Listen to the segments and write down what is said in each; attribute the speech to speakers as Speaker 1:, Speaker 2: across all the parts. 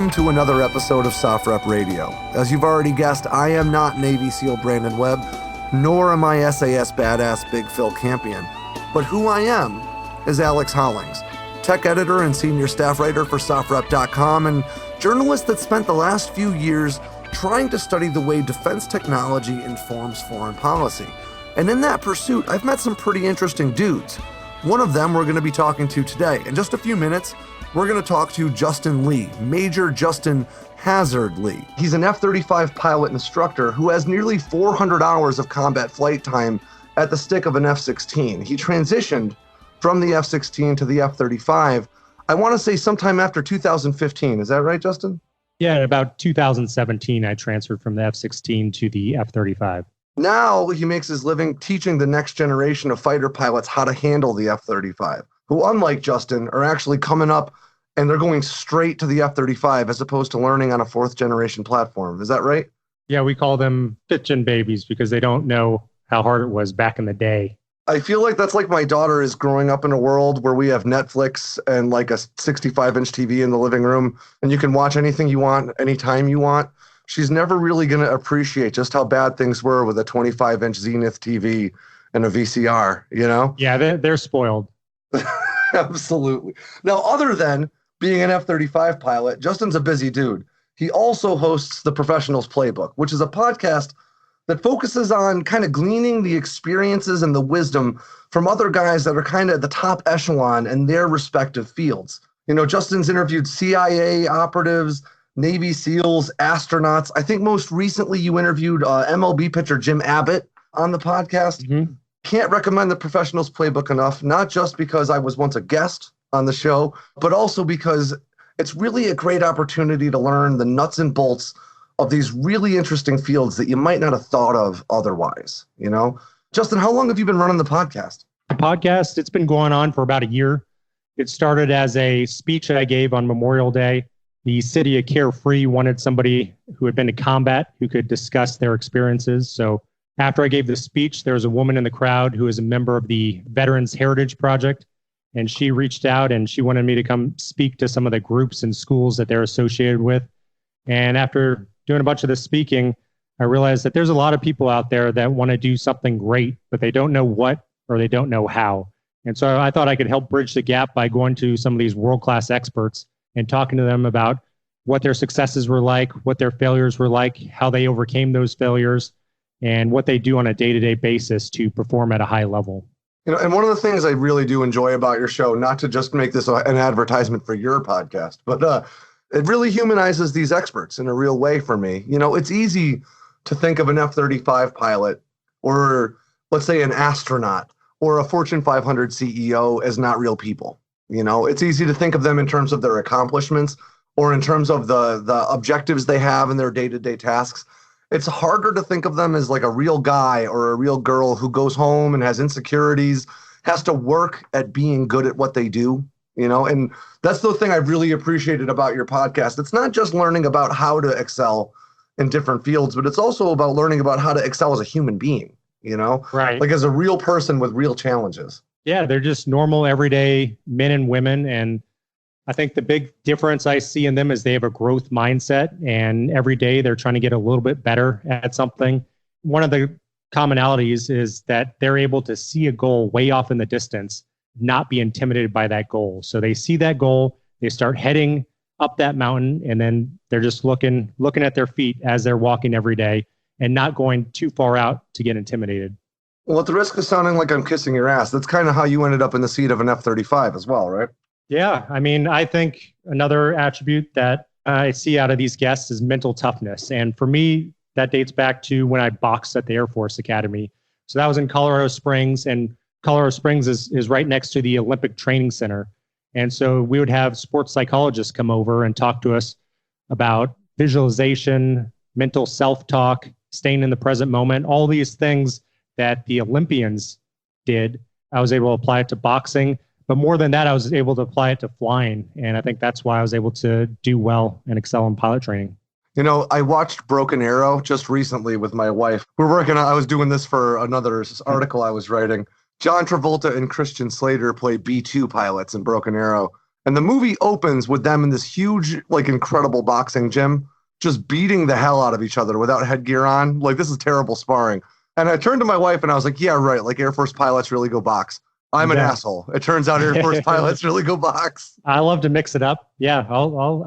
Speaker 1: Welcome to another episode of Soft Rep Radio. As you've already guessed, I am not Navy SEAL Brandon Webb, nor am I SAS badass Big Phil Campion. But who I am is Alex Hollings, tech editor and senior staff writer for SoftRep.com and journalist that spent the last few years trying to study the way defense technology informs foreign policy. And in that pursuit, I've met some pretty interesting dudes. One of them we're going to be talking to today. In just a few minutes, we're going to talk to Justin Lee, Major Justin Hazard Lee. He's an F-35 pilot instructor who has nearly 400 hours of combat flight time at the stick of an F-16. He transitioned from the F-16 to the F-35, I want to say sometime after 2015. Is that right, Justin?
Speaker 2: Yeah, about 2017, I transferred from the F-16 to the F-35.
Speaker 1: Now he makes his living teaching the next generation of fighter pilots how to handle the F-35, who, unlike Justin, are actually coming up and they're going straight to the F-35 as opposed to learning on a fourth generation platform. Is that right?
Speaker 2: Yeah, we call them fifth-gen babies because they don't know how hard it was back in the day.
Speaker 1: I feel like that's like my daughter is growing up in a world where we have Netflix and like a 65-inch TV in the living room, and you can watch anything you want, anytime you want. She's never really going to appreciate just how bad things were with a 25-inch Zenith TV and a VCR, you know?
Speaker 2: Yeah, they're spoiled.
Speaker 1: Absolutely. Now, other than being an F-35 pilot, Justin's a busy dude. He also hosts the Professionals Playbook, which is a podcast that focuses on kind of gleaning the experiences and the wisdom from other guys that are kind of at the top echelon in their respective fields. You know, Justin's interviewed CIA operatives, Navy SEALs, astronauts. I think most recently you interviewed MLB pitcher Jim Abbott on the podcast.
Speaker 2: Mm-hmm.
Speaker 1: Can't recommend the Professionals Playbook enough, not just because I was once a guest on the show, but also because it's really a great opportunity to learn the nuts and bolts of these really interesting fields that you might not have thought of otherwise, you know? Justin, how long have you been running the podcast?
Speaker 2: The podcast, it's been going on for about a year. It started as a speech I gave on Memorial Day. The city of Carefree wanted somebody who had been to combat who could discuss their experiences. So after I gave the speech, there was a woman in the crowd who is a member of the Veterans Heritage Project. And she reached out and she wanted me to come speak to some of the groups and schools that they're associated with. And after doing a bunch of the speaking, I realized that there's a lot of people out there that want to do something great, but they don't know what or they don't know how. And so I thought I could help bridge the gap by going to some of these world-class experts and talking to them about what their successes were like, what their failures were like, how they overcame those failures, and what they do on a day-to-day basis to perform at a high level.
Speaker 1: You know, and one of the things I really do enjoy about your show, not to just make this an advertisement for your podcast, but it really humanizes these experts in a real way for me. You know, it's easy to think of an F-35 pilot or, let's say, an astronaut or a Fortune 500 CEO as not real people. You know, it's easy to think of them in terms of their accomplishments or in terms of the objectives they have in their day-to-day tasks. It's harder to think of them as like a real guy or a real girl who goes home and has insecurities, has to work at being good at what they do, you know? And that's the thing I've really appreciated about your podcast. It's not just learning about how to excel in different fields, but it's also about learning about how to excel as a human being, you know?
Speaker 2: Right.
Speaker 1: Like as a real person with real challenges.
Speaker 2: Yeah, they're just normal, everyday men and women. And I think the big difference I see in them is they have a growth mindset, and every day they're trying to get a little bit better at something. One of the commonalities is that they're able to see a goal way off in the distance, not be intimidated by that goal. So they see that goal, they start heading up that mountain, and then they're just looking at their feet as they're walking every day and not going too far out to get intimidated.
Speaker 1: Well, at the risk of sounding like I'm kissing your ass, that's kind of how you ended up in the seat of an F-35 as well, right?
Speaker 2: Yeah, I mean, I think another attribute that I see out of these guests is mental toughness. And for me, that dates back to when I boxed at the Air Force Academy. So that was in Colorado Springs, and Colorado Springs is right next to the Olympic Training Center. And so we would have sports psychologists come over and talk to us about visualization, mental self-talk, staying in the present moment, all these things that the Olympians did. I was able to apply it to boxing. But more than that, I was able to apply it to flying. And I think that's why I was able to do well and excel in pilot training.
Speaker 1: You know, I watched Broken Arrow just recently with my wife. I was doing this for another article I was writing. John Travolta and Christian Slater play B-2 pilots in Broken Arrow. And the movie opens with them in this huge, like incredible boxing gym, just beating the hell out of each other without headgear on. Like, this is terrible sparring. And I turned to my wife and I was like, yeah, right. Like Air Force pilots really go box. I'm an asshole. It turns out Air Force pilots really go box.
Speaker 2: I love to mix it up. Yeah.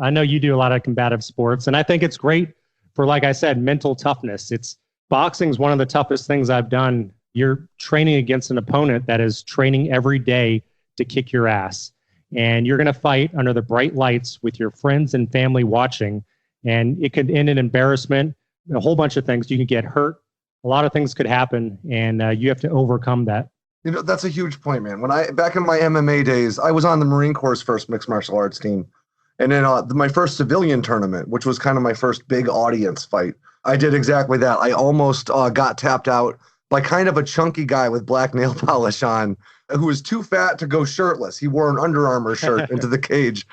Speaker 2: I know you do a lot of combative sports, and I think it's great for, like I said, mental toughness. Boxing is one of the toughest things I've done. You're training against an opponent that is training every day to kick your ass. And you're going to fight under the bright lights with your friends and family watching. And it could end in embarrassment, a whole bunch of things. You could get hurt. A lot of things could happen, and you have to overcome that.
Speaker 1: You know, that's a huge point, man. Back in my MMA days, I was on the Marine Corps' first mixed martial arts team. And in my first civilian tournament, which was kind of my first big audience fight, I did exactly that. I almost got tapped out by kind of a chunky guy with black nail polish on who was too fat to go shirtless. He wore an Under Armour shirt into the cage.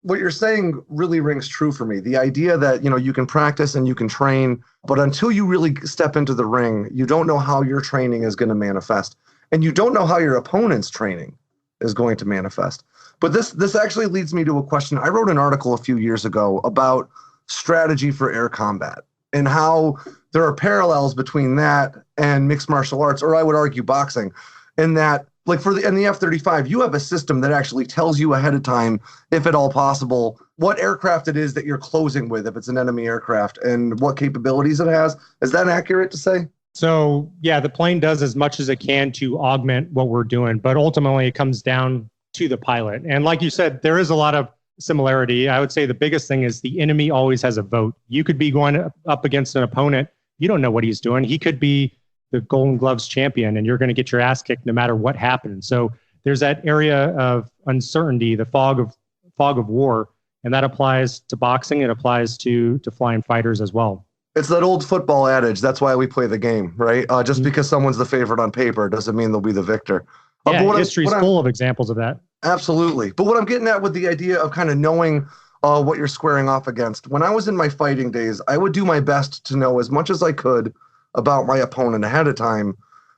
Speaker 1: What you're saying really rings true for me. The idea that, you can practice and you can train, but until you really step into the ring, you don't know how your training is going to manifest. And you don't know how your opponent's training is going to manifest. But this actually leads me to a question. I wrote an article a few years ago about strategy for air combat and how there are parallels between that and mixed martial arts, or I would argue boxing, in that, like in the F-35, you have a system that actually tells you ahead of time, if at all possible, what aircraft it is that you're closing with, if it's an enemy aircraft, and what capabilities it has. Is that accurate to say?
Speaker 2: So, yeah, the plane does as much as it can to augment what we're doing, but ultimately it comes down to the pilot. And like you said, there is a lot of similarity. I would say the biggest thing is the enemy always has a vote. You could be going up against an opponent. You don't know what he's doing. He could be the Golden Gloves champion, and you're going to get your ass kicked no matter what happens. So there's that area of uncertainty, the fog of war, and that applies to boxing. It applies to flying fighters as well.
Speaker 1: It's that old football adage. That's why we play the game, right? Just because someone's the favorite on paper doesn't mean they'll be the victor.
Speaker 2: Yeah, history's full of examples of that.
Speaker 1: Absolutely. But what I'm getting at with the idea of kind of knowing what you're squaring off against, when I was in my fighting days, I would do my best to know as much as I could about my opponent ahead of time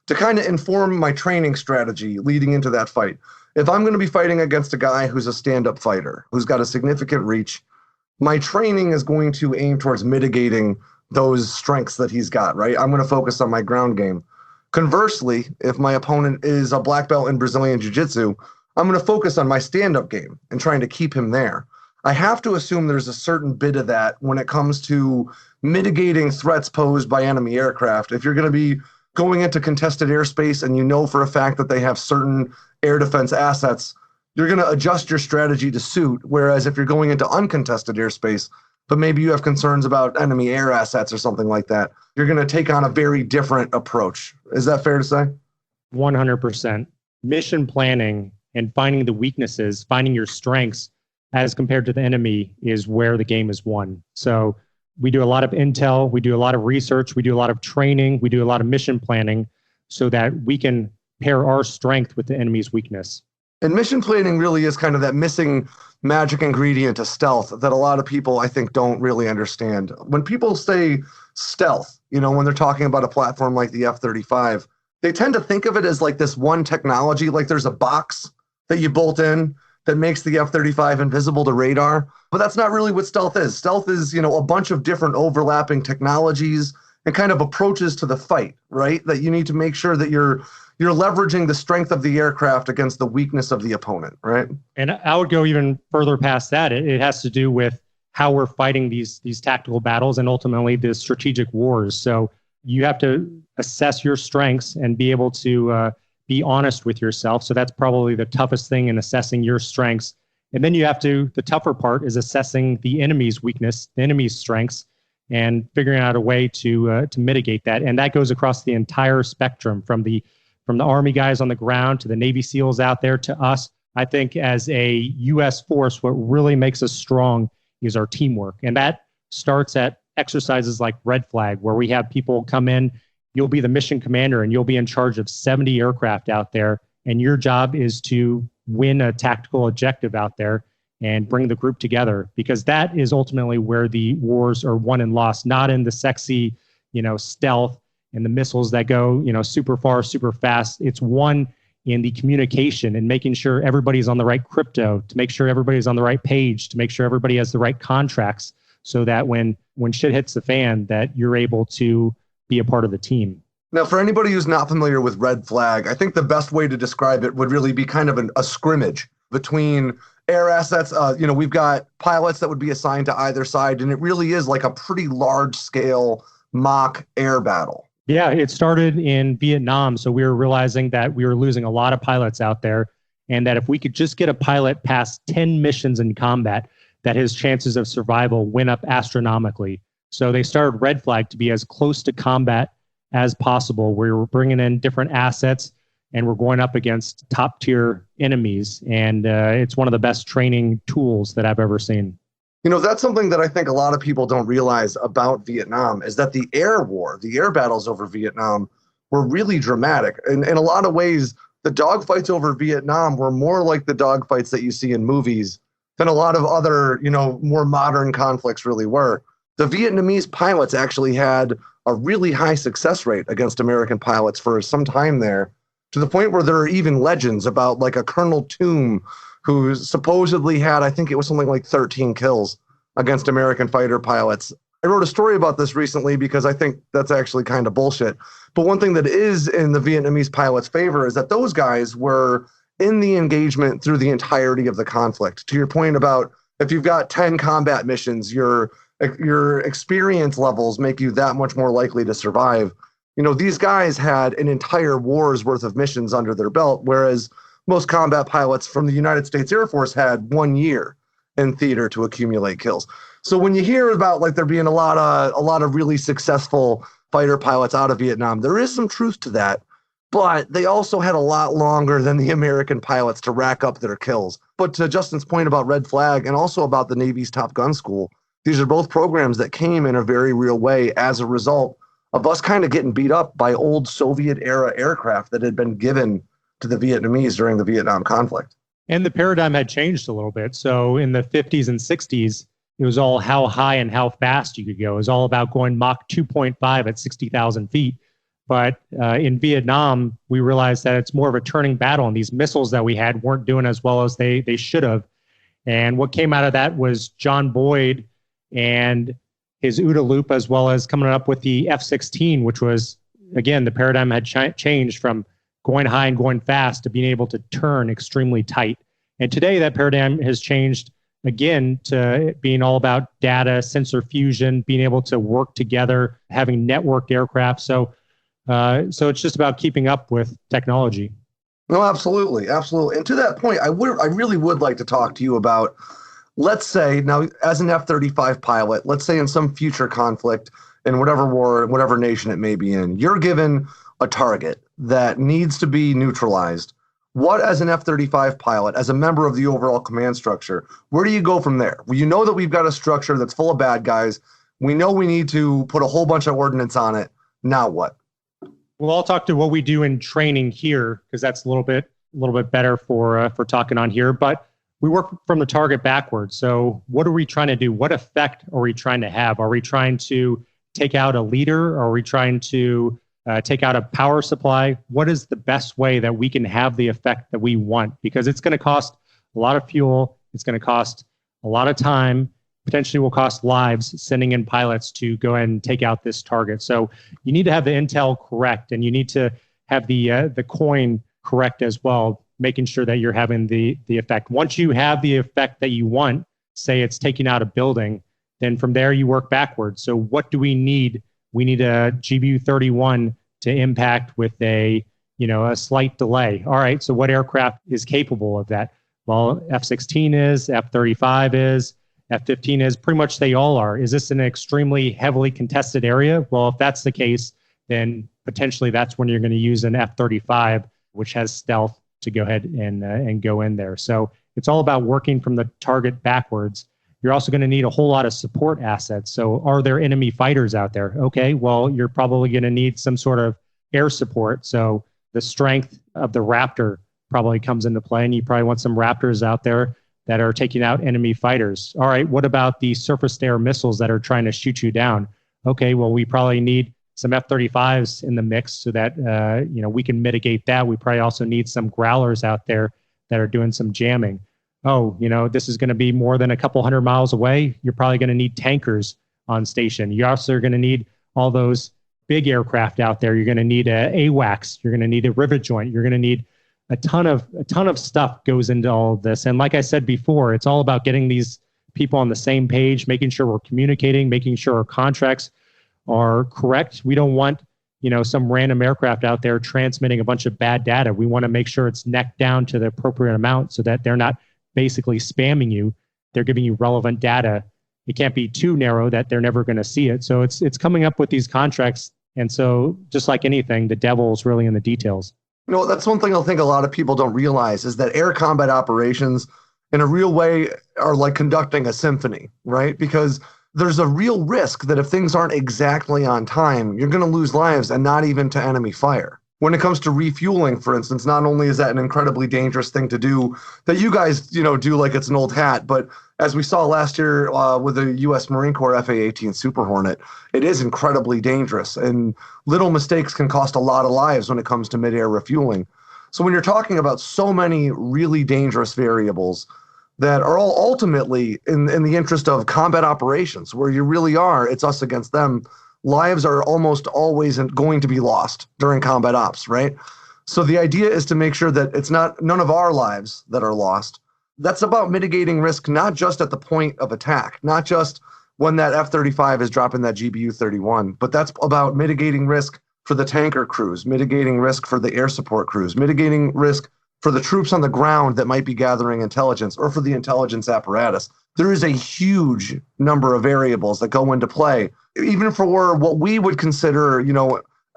Speaker 1: to kind of inform my training strategy leading into that fight. If I'm going to be fighting against a guy who's a stand-up fighter, who's got a significant reach, my training is going to aim towards mitigating those strengths that he's got, right? I'm going to focus on my ground game. Conversely, if my opponent is a black belt in Brazilian Jiu-Jitsu, I'm going to focus on my stand-up game and trying to keep him there. I have to assume there's a certain bit of that when it comes to mitigating threats posed by enemy aircraft. If you're going to be going into contested airspace and you know for a fact that they have certain air defense assets, you're going to adjust your strategy to suit. Whereas if you're going into uncontested airspace, but maybe you have concerns about enemy air assets or something like that, you're going to take on a very different approach. Is that fair to say?
Speaker 2: 100%. Mission planning and finding the weaknesses, finding your strengths as compared to the enemy is where the game is won. So we do a lot of intel, we do a lot of research, we do a lot of training, we do a lot of mission planning so that we can pair our strength with the enemy's weakness.
Speaker 1: And mission planning really is kind of that missing magic ingredient to stealth that a lot of people, I think, don't really understand. When people say stealth, when they're talking about a platform like the F-35, they tend to think of it as like this one technology, like there's a box that you bolt in that makes the F-35 invisible to radar. But that's not really what stealth is. Stealth is, a bunch of different overlapping technologies and kind of approaches to the fight, right? That you need to make sure that you're leveraging the strength of the aircraft against the weakness of the opponent, right?
Speaker 2: And I would go even further past that. It has to do with how we're fighting these tactical battles and ultimately the strategic wars. So you have to assess your strengths and be able to be honest with yourself. So that's probably the toughest thing in assessing your strengths. And then the tougher part is assessing the enemy's weakness, the enemy's strengths, and figuring out a way to mitigate that. And that goes across the entire spectrum from the Army guys on the ground to the Navy SEALs out there to us. I think as a U.S. force, what really makes us strong is our teamwork. And that starts at exercises like Red Flag, where we have people come in. You'll be the mission commander and you'll be in charge of 70 aircraft out there. And your job is to win a tactical objective out there and bring the group together, because that is ultimately where the wars are won and lost, not in the sexy, stealth and the missiles that go, super far, super fast. It's won in the communication and making sure everybody's on the right crypto, to make sure everybody's on the right page, to make sure everybody has the right contracts, so that when shit hits the fan, that you're able to be a part of the team.
Speaker 1: Now, for anybody who's not familiar with Red Flag, I think the best way to describe it would really be kind of a scrimmage between air assets. We've got pilots that would be assigned to either side, and it really is like a pretty large scale mock air battle.
Speaker 2: Yeah, it started in Vietnam. So we were realizing that we were losing a lot of pilots out there, and that if we could just get a pilot past 10 missions in combat, that his chances of survival went up astronomically. So they started Red Flag to be as close to combat as possible. We were bringing in different assets, and we're going up against top tier enemies. And it's one of the best training tools that I've ever seen.
Speaker 1: You know, that's something that I think a lot of people don't realize about Vietnam, is that the air war, the air battles over Vietnam were really dramatic. In a lot of ways, the dogfights over Vietnam were more like the dogfights that you see in movies than a lot of other, more modern conflicts really were. The Vietnamese pilots actually had a really high success rate against American pilots for some time there, to the point where there are even legends about like a Colonel Toom who supposedly had, I think it was something like 13 kills against American fighter pilots. I wrote a story about this recently because I think that's actually kind of bullshit. But one thing that is in the Vietnamese pilots' favor is that those guys were in the engagement through the entirety of the conflict. To your point about if you've got 10 combat missions, your experience levels make you that much more likely to survive. These guys had an entire war's worth of missions under their belt, whereas most combat pilots from the United States Air Force had 1 year in theater to accumulate kills. So when you hear about like there being a lot of really successful fighter pilots out of Vietnam, there is some truth to that. But they also had a lot longer than the American pilots to rack up their kills. But to Justin's point about Red Flag and also about the Navy's Top Gun School, these are both programs that came in a very real way as a result of us kind of getting beat up by old Soviet-era aircraft that had been given to the Vietnamese during the Vietnam conflict.
Speaker 2: And the paradigm had changed a little bit. So in the 50s and 60s, it was all how high and how fast you could go. It was all about going Mach 2.5 at 60,000 feet. But in Vietnam, we realized that it's more of a turning battle, and these missiles that we had weren't doing as well as they should have. And what came out of that was John Boyd and his OODA loop, as well as coming up with the F-16, which was, again, the paradigm had changed from going high and going fast to being able to turn extremely tight. And today that paradigm has changed again to being all about data, sensor fusion, being able to work together, having networked aircraft. So it's just about keeping up with technology.
Speaker 1: No, absolutely. Absolutely. And to that point, I really would like to talk to you about, let's say now as an F-35 pilot, let's say in some future conflict in whatever war, whatever nation it may be in, you're given a target that needs to be neutralized. What, as an F-35 pilot, as a member of the overall command structure, where do you go from there? Well, you know that we've got a structure that's full of bad guys. We know we need to put a whole bunch of ordnance on it. Now what?
Speaker 2: Well, I'll talk to what we do in training here, because that's a little bit better for talking on here. But we work from the target backwards. So what are we trying to do? What effect are we trying to have? Are we trying to take out a leader? Are we trying to take out a power supply? What is the best way that we can have the effect that we want? Because it's going to cost a lot of fuel. It's going to cost a lot of time. Potentially will cost lives sending in pilots to go ahead and take out this target. So you need to have the intel correct, and you need to have the coin correct as well, making sure that you're having the effect. Once you have the effect that you want, say it's taking out a building, then from there you work backwards. So what do we need? We need a GBU-31 to impact with a slight delay. All right, so what aircraft is capable of that? Well, F-16 is, F-35 is, F-15 is, pretty much they all are. Is this an extremely heavily contested area? Well, if that's the case, then potentially that's when you're going to use an F-35, which has stealth, to go ahead and go in there. So it's all about working from the target backwards. You're also going to need a whole lot of support assets. So are there enemy fighters out there? Okay, well, you're probably going to need some sort of air support. So the strength of the Raptor probably comes into play, and you probably want some Raptors out there that are taking out enemy fighters. All right, what about the surface-to-air missiles that are trying to shoot you down? Okay, well, we probably need some F-35s in the mix so that, we can mitigate that. We probably also need some growlers out there that are doing some jamming. Oh, this is going to be more than a couple hundred miles away. You're probably going to need tankers on station. You also are going to need all those big aircraft out there. You're going to need a AWACS. You're going to need a rivet joint. You're going to need a ton of stuff goes into all of this. And like I said before, it's all about getting these people on the same page, making sure we're communicating, making sure our contracts are correct. We don't want, some random aircraft out there transmitting a bunch of bad data. We want to make sure it's necked down to the appropriate amount so that they're not basically spamming you. They're giving you relevant data. It can't be too narrow that they're never going to see it. So it's coming up with these contracts. And so just like anything, the devil is really in the details.
Speaker 1: That's one thing I think a lot of people don't realize is that air combat operations in a real way are like conducting a symphony, right? Because there's a real risk that if things aren't exactly on time, you're going to lose lives and not even to enemy fire. When it comes to refueling, for instance, not only is that an incredibly dangerous thing to do that you guys, do like it's an old hat, but as we saw last year with the U.S. Marine Corps FA-18 Super Hornet, it is incredibly dangerous, and little mistakes can cost a lot of lives when it comes to mid-air refueling. So when you're talking about so many really dangerous variables that are all ultimately in the interest of combat operations, where you really are, it's us against them, lives are almost always going to be lost during combat ops, right? So the idea is to make sure that it's none of our lives that are lost. That's about mitigating risk, not just at the point of attack, not just when that F-35 is dropping that GBU-31, but that's about mitigating risk for the tanker crews, mitigating risk for the air support crews, mitigating risk for the troops on the ground that might be gathering intelligence, or for the intelligence apparatus. There is a huge number of variables that go into play, even for what we would consider,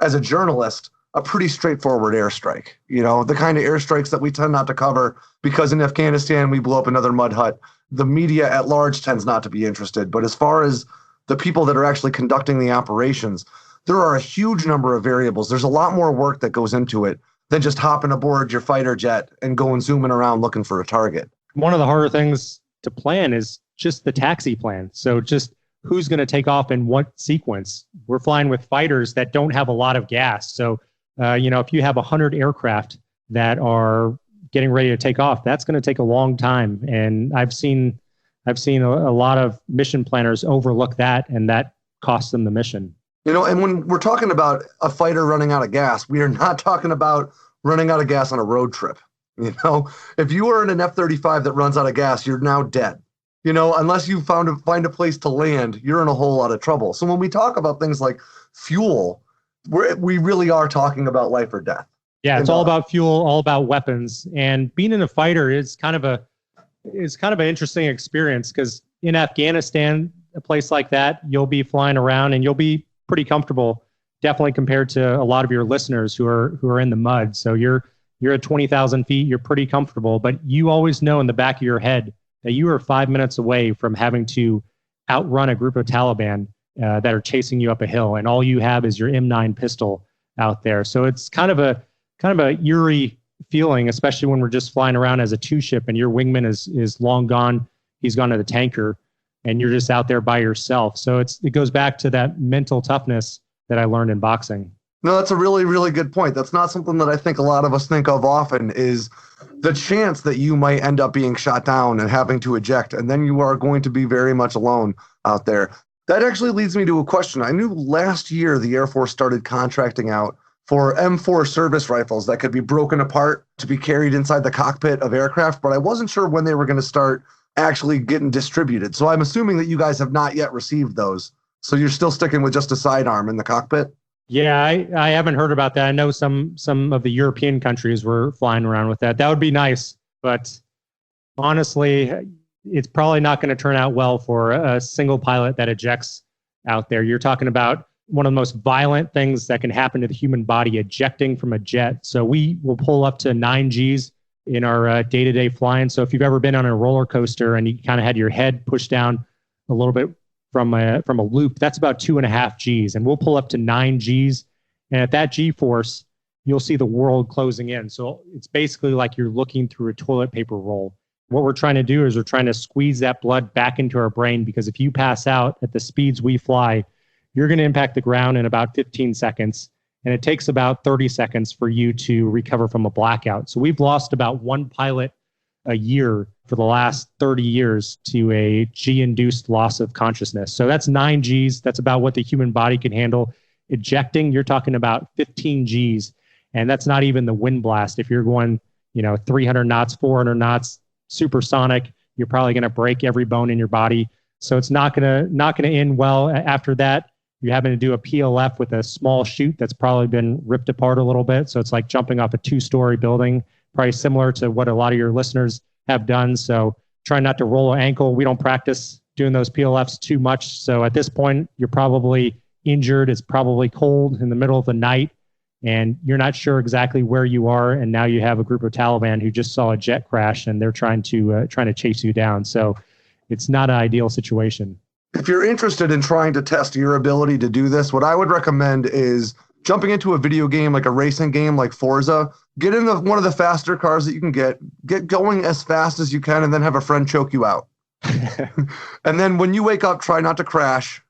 Speaker 1: as a journalist, a pretty straightforward airstrike. The kind of airstrikes that we tend not to cover because in Afghanistan we blew up another mud hut. The media at large tends not to be interested. But as far as the people that are actually conducting the operations, there are a huge number of variables. There's a lot more work that goes into it than just hopping aboard your fighter jet and going zooming around looking for a target.
Speaker 2: One of the harder things to plan is just the taxi plan. So just who's going to take off in what sequence. We're flying with fighters that don't have a lot of gas. So, if you have 100 aircraft that are getting ready to take off, that's going to take a long time. And I've seen a lot of mission planners overlook that, and that costs them the mission.
Speaker 1: And when we're talking about a fighter running out of gas, we are not talking about running out of gas on a road trip. If you are in an F-35 that runs out of gas, you're now dead. Unless you find a place to land, you're in a whole lot of trouble. So when we talk about things like fuel, we really are talking about life or death.
Speaker 2: Yeah, it's all about fuel, all about weapons. And being in a fighter is kind of an interesting experience, because in Afghanistan, a place like that, you'll be flying around and you'll be pretty comfortable, definitely compared to a lot of your listeners who are in the mud. So you're at 20,000 feet, you're pretty comfortable, but you always know in the back of your head that you are 5 minutes away from having to outrun a group of Taliban that are chasing you up a hill, and all you have is your M9 pistol out there. So it's kind of a eerie feeling, especially when we're just flying around as a two-ship and your wingman is long gone. He's gone to the tanker, and you're just out there by yourself. So it goes back to that mental toughness that I learned in boxing.
Speaker 1: No, that's a really, really good point. That's not something that I think a lot of us think of often, is the chance that you might end up being shot down and having to eject, and then you are going to be very much alone out there. That actually leads me to a question. I knew last year the Air Force started contracting out for M4 service rifles that could be broken apart to be carried inside the cockpit of aircraft, but I wasn't sure when they were going to start actually getting distributed. So I'm assuming that you guys have not yet received those. So you're still sticking with just a sidearm in the cockpit?
Speaker 2: Yeah, I haven't heard about that. I know some of the European countries were flying around with that. That would be nice, but honestly, it's probably not going to turn out well for a single pilot that ejects out there. You're talking about one of the most violent things that can happen to the human body, ejecting from a jet. So we will pull up to 9 Gs in our day-to-day flying. So if you've ever been on a roller coaster and you kind of had your head pushed down a little bit from a loop, that's about 2.5 Gs. And we'll pull up to 9 Gs. And at that G force, you'll see the world closing in. So it's basically like you're looking through a toilet paper roll. What we're trying to do is we're trying to squeeze that blood back into our brain, because if you pass out at the speeds we fly you're going to impact the ground in about 15 seconds. And it takes about 30 seconds for you to recover from a blackout. So we've lost about one pilot a year for the last 30 years to a G-induced loss of consciousness. So that's 9 Gs. That's about what the human body can handle. Ejecting, you're talking about 15 Gs. And that's not even the wind blast. If you're going, 300 knots, 400 knots, supersonic, you're probably going to break every bone in your body. So it's not going to end well after that. You're having to do a PLF with a small chute that's probably been ripped apart a little bit. So it's like jumping off a 2-story building, probably similar to what a lot of your listeners have done. So try not to roll an ankle. We don't practice doing those PLFs too much. So at this point, you're probably injured. It's probably cold in the middle of the night and you're not sure exactly where you are. And now you have a group of Taliban who just saw a jet crash and they're trying to chase you down. So it's not an ideal situation.
Speaker 1: If you're interested in trying to test your ability to do this, what I would recommend is jumping into a video game, like a racing game like Forza. Get in one of the faster cars that you can get going as fast as you can, and then have a friend choke you out. And then when you wake up, try not to crash,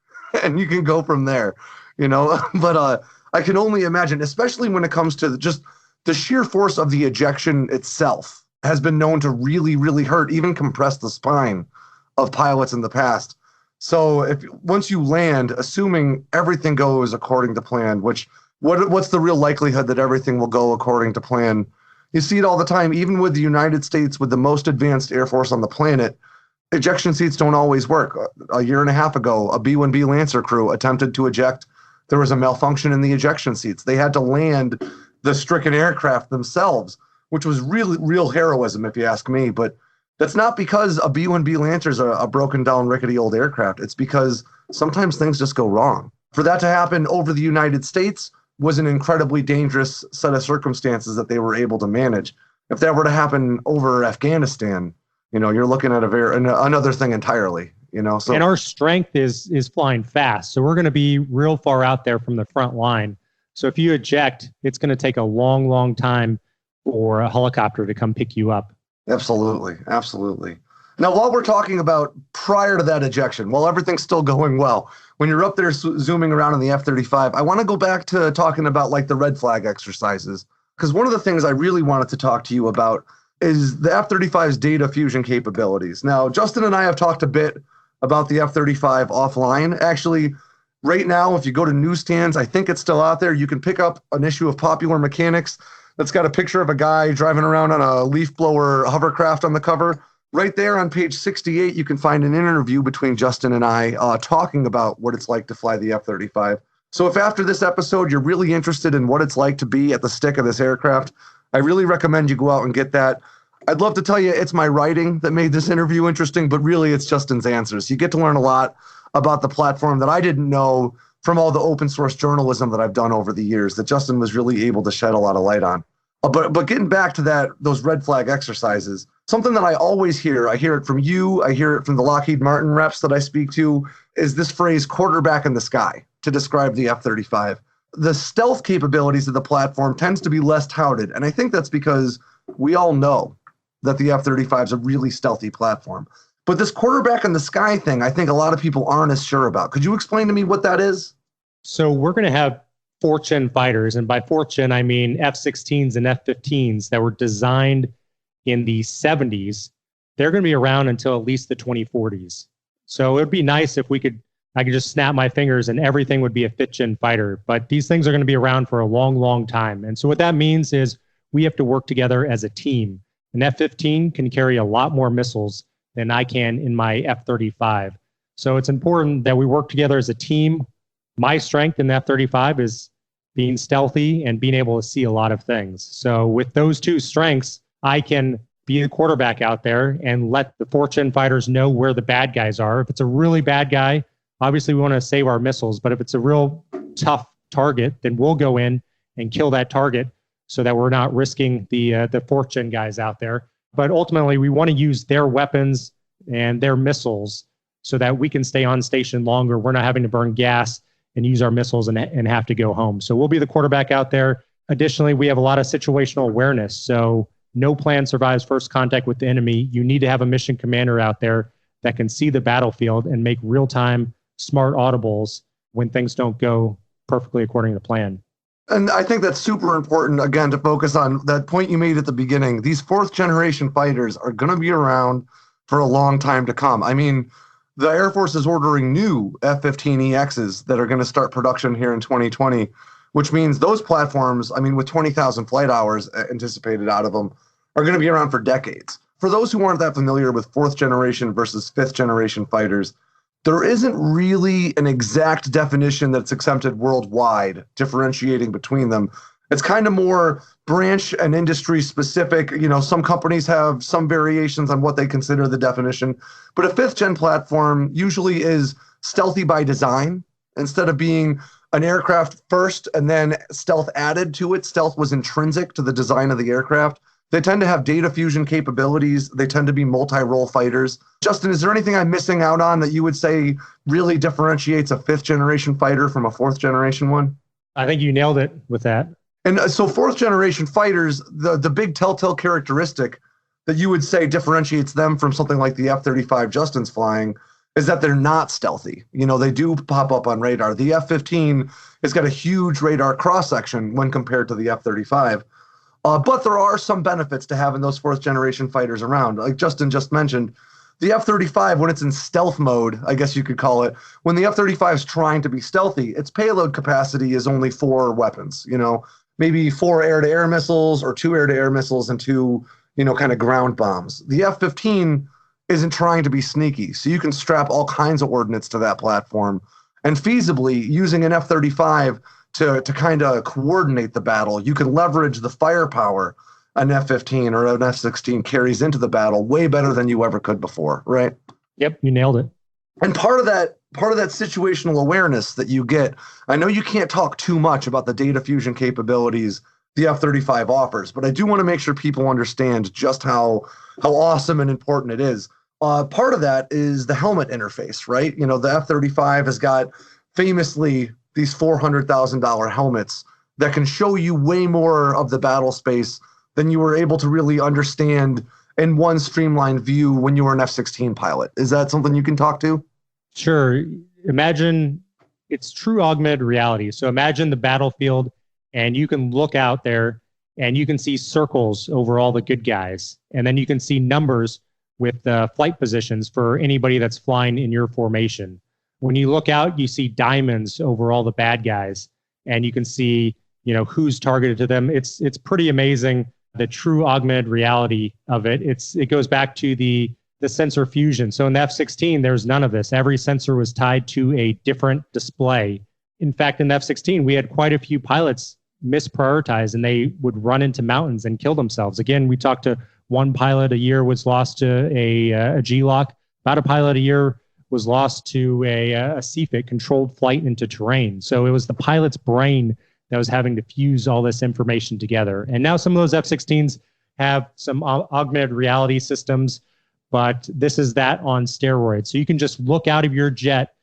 Speaker 1: and you can go from there, But I can only imagine, especially when it comes to just the sheer force of the ejection itself has been known to really, really hurt, even compress the spine of pilots in the past. So once you land, assuming everything goes according to plan, what's the real likelihood that everything will go according to plan? You see it all the time, even with the United States, with the most advanced Air Force on the planet. Ejection seats don't always work. A year and a half ago, a B-1B Lancer crew attempted to eject. There was a malfunction in the ejection seats. They had to land the stricken aircraft themselves, which was really real heroism, if you ask me. But that's not because a B-1B Lancer's a broken down, rickety old aircraft. It's because sometimes things just go wrong. For that to happen over the United States was an incredibly dangerous set of circumstances that they were able to manage. If that were to happen over Afghanistan, you're looking at another thing entirely. So,
Speaker 2: and our strength is flying fast. So we're going to be real far out there from the front line. So if you eject, it's going to take a long, long time for a helicopter to come pick you up.
Speaker 1: Absolutely. Now, while we're talking about prior to that ejection, while everything's still going well, when you're up there zooming around in the F-35, I want to go back to talking about like the red flag exercises. Because one of the things I really wanted to talk to you about is the F-35's data fusion capabilities. Now, Justin and I have talked a bit about the F-35 offline. Actually, right now, if you go to newsstands, I think it's still out there, you can pick up an issue of Popular Mechanics that's got a picture of a guy driving around on a leaf blower hovercraft on the cover. Right there on page 68, you can find an interview between Justin and I talking about what it's like to fly the F-35. So if after this episode you're really interested in what it's like to be at the stick of this aircraft, I really recommend you go out and get that. I'd love to tell you it's my writing that made this interview interesting, but really it's Justin's answers. You get to learn a lot about the platform that I didn't know from all the open source journalism that I've done over the years that Justin was really able to shed a lot of light on. But getting back to those red flag exercises, something that I always hear, I hear it from you, I hear it from the Lockheed Martin reps that I speak to, is this phrase quarterback in the sky to describe the F-35. The stealth capabilities of the platform tends to be less touted, and I think that's because we all know that the F-35 is a really stealthy platform. But this quarterback in the sky thing, I think a lot of people aren't as sure about. Could you explain to me what that is?
Speaker 2: So we're going to have fourth-gen fighters, and by fourth-gen, I mean F-16s and F-15s that were designed in the 70s. They're going to be around until at least the 2040s. So it would be nice if I could just snap my fingers and everything would be a fifth-gen fighter. But these things are going to be around for a long, long time. And so what that means is we have to work together as a team. An F-15 can carry a lot more missiles than I can in my F-35. So it's important that we work together as a team. My strength in the F-35 is being stealthy and being able to see a lot of things. So with those two strengths, I can be the quarterback out there and let the fourth-gen fighters know where the bad guys are. If it's a really bad guy, obviously we want to save our missiles, but if it's a real tough target, then we'll go in and kill that target so that we're not risking the fourth-gen guys out there. But ultimately, we want to use their weapons and their missiles so that we can stay on station longer. We're not having to burn gas and use our missiles and have to go home. So we'll be the quarterback out there. Additionally, we have a lot of situational awareness. So no plan survives first contact with the enemy. You need to have a mission commander out there that can see the battlefield and make real-time smart audibles when things don't go perfectly according to plan.
Speaker 1: And I think that's super important, again, to focus on that point you made at the beginning. These fourth generation fighters are going to be around for a long time to come. I mean, the Air Force is ordering new F-15EXs that are going to start production here in 2020, which means those platforms, I mean, with 20,000 flight hours anticipated out of them, are going to be around for decades. For those who aren't that familiar with fourth generation versus fifth generation fighters, there isn't really an exact definition that's accepted worldwide, differentiating between them. It's kind of more branch and industry specific. You know, some companies have some variations on what they consider the definition, but a fifth gen platform usually is stealthy by design. Instead of being an aircraft first and then stealth added to it, stealth was intrinsic to the design of the aircraft. They tend to have data fusion capabilities. They tend to be multi-role fighters. Justin, is there anything I'm missing out on that you would say really differentiates a fifth generation fighter from a fourth generation one?
Speaker 2: I think you nailed it with that.
Speaker 1: And so fourth generation fighters, the big telltale characteristic that you would say differentiates them from something like the F-35 Justin's flying is that they're not stealthy. You know, they do pop up on radar. The F-15 has got a huge radar cross-section when compared to the F-35. But there are some benefits to having those fourth generation fighters around. Like Justin just mentioned, the F-35, when it's in stealth mode, I guess you could call it, when the F-35 is trying to be stealthy, its payload capacity is only 4 weapons, you know, maybe 4 air-to-air missiles or 2 air-to-air missiles and 2, you know, kind of ground bombs. The F-15 isn't trying to be sneaky, so you can strap all kinds of ordnance to that platform. And feasibly, using an F-35 to kind of coordinate the battle, you can leverage the firepower an F-15 or an F-16 carries into the battle way better than you ever could before, right?
Speaker 2: Yep, you nailed it.
Speaker 1: And part of that situational awareness that you get, I know you can't talk too much about the data fusion capabilities the F-35 offers, but I do want to make sure people understand just how awesome and important it is. Part of that is the helmet interface, right? You know, the F-35 has got famously these $400,000 helmets that can show you way more of the battle space than you were able to really understand in one streamlined view when you were an F-16 pilot. Is that something you can talk to?
Speaker 2: Sure. Imagine it's true augmented reality. So imagine the battlefield and you can look out there and you can see circles over all the good guys. And then you can see numbers with flight positions for anybody that's flying in your formation. When you look out, you see diamonds over all the bad guys, and you can see, you know, who's targeted to them. It's pretty amazing, the true augmented reality of it. It goes back to the sensor fusion. So in the F-16, there's none of this. Every sensor was tied to a different display. In fact, in the F-16, we had quite a few pilots misprioritize, and they would run into mountains and kill themselves. Again, we talked to one pilot a year was lost to a G-lock. About a pilot a year was lost to a CFIT, controlled flight into terrain. So it was the pilot's brain that was having to fuse all this information together. And now some of those F-16s have some augmented reality systems, but this is that on steroids. So you can just look out of your jet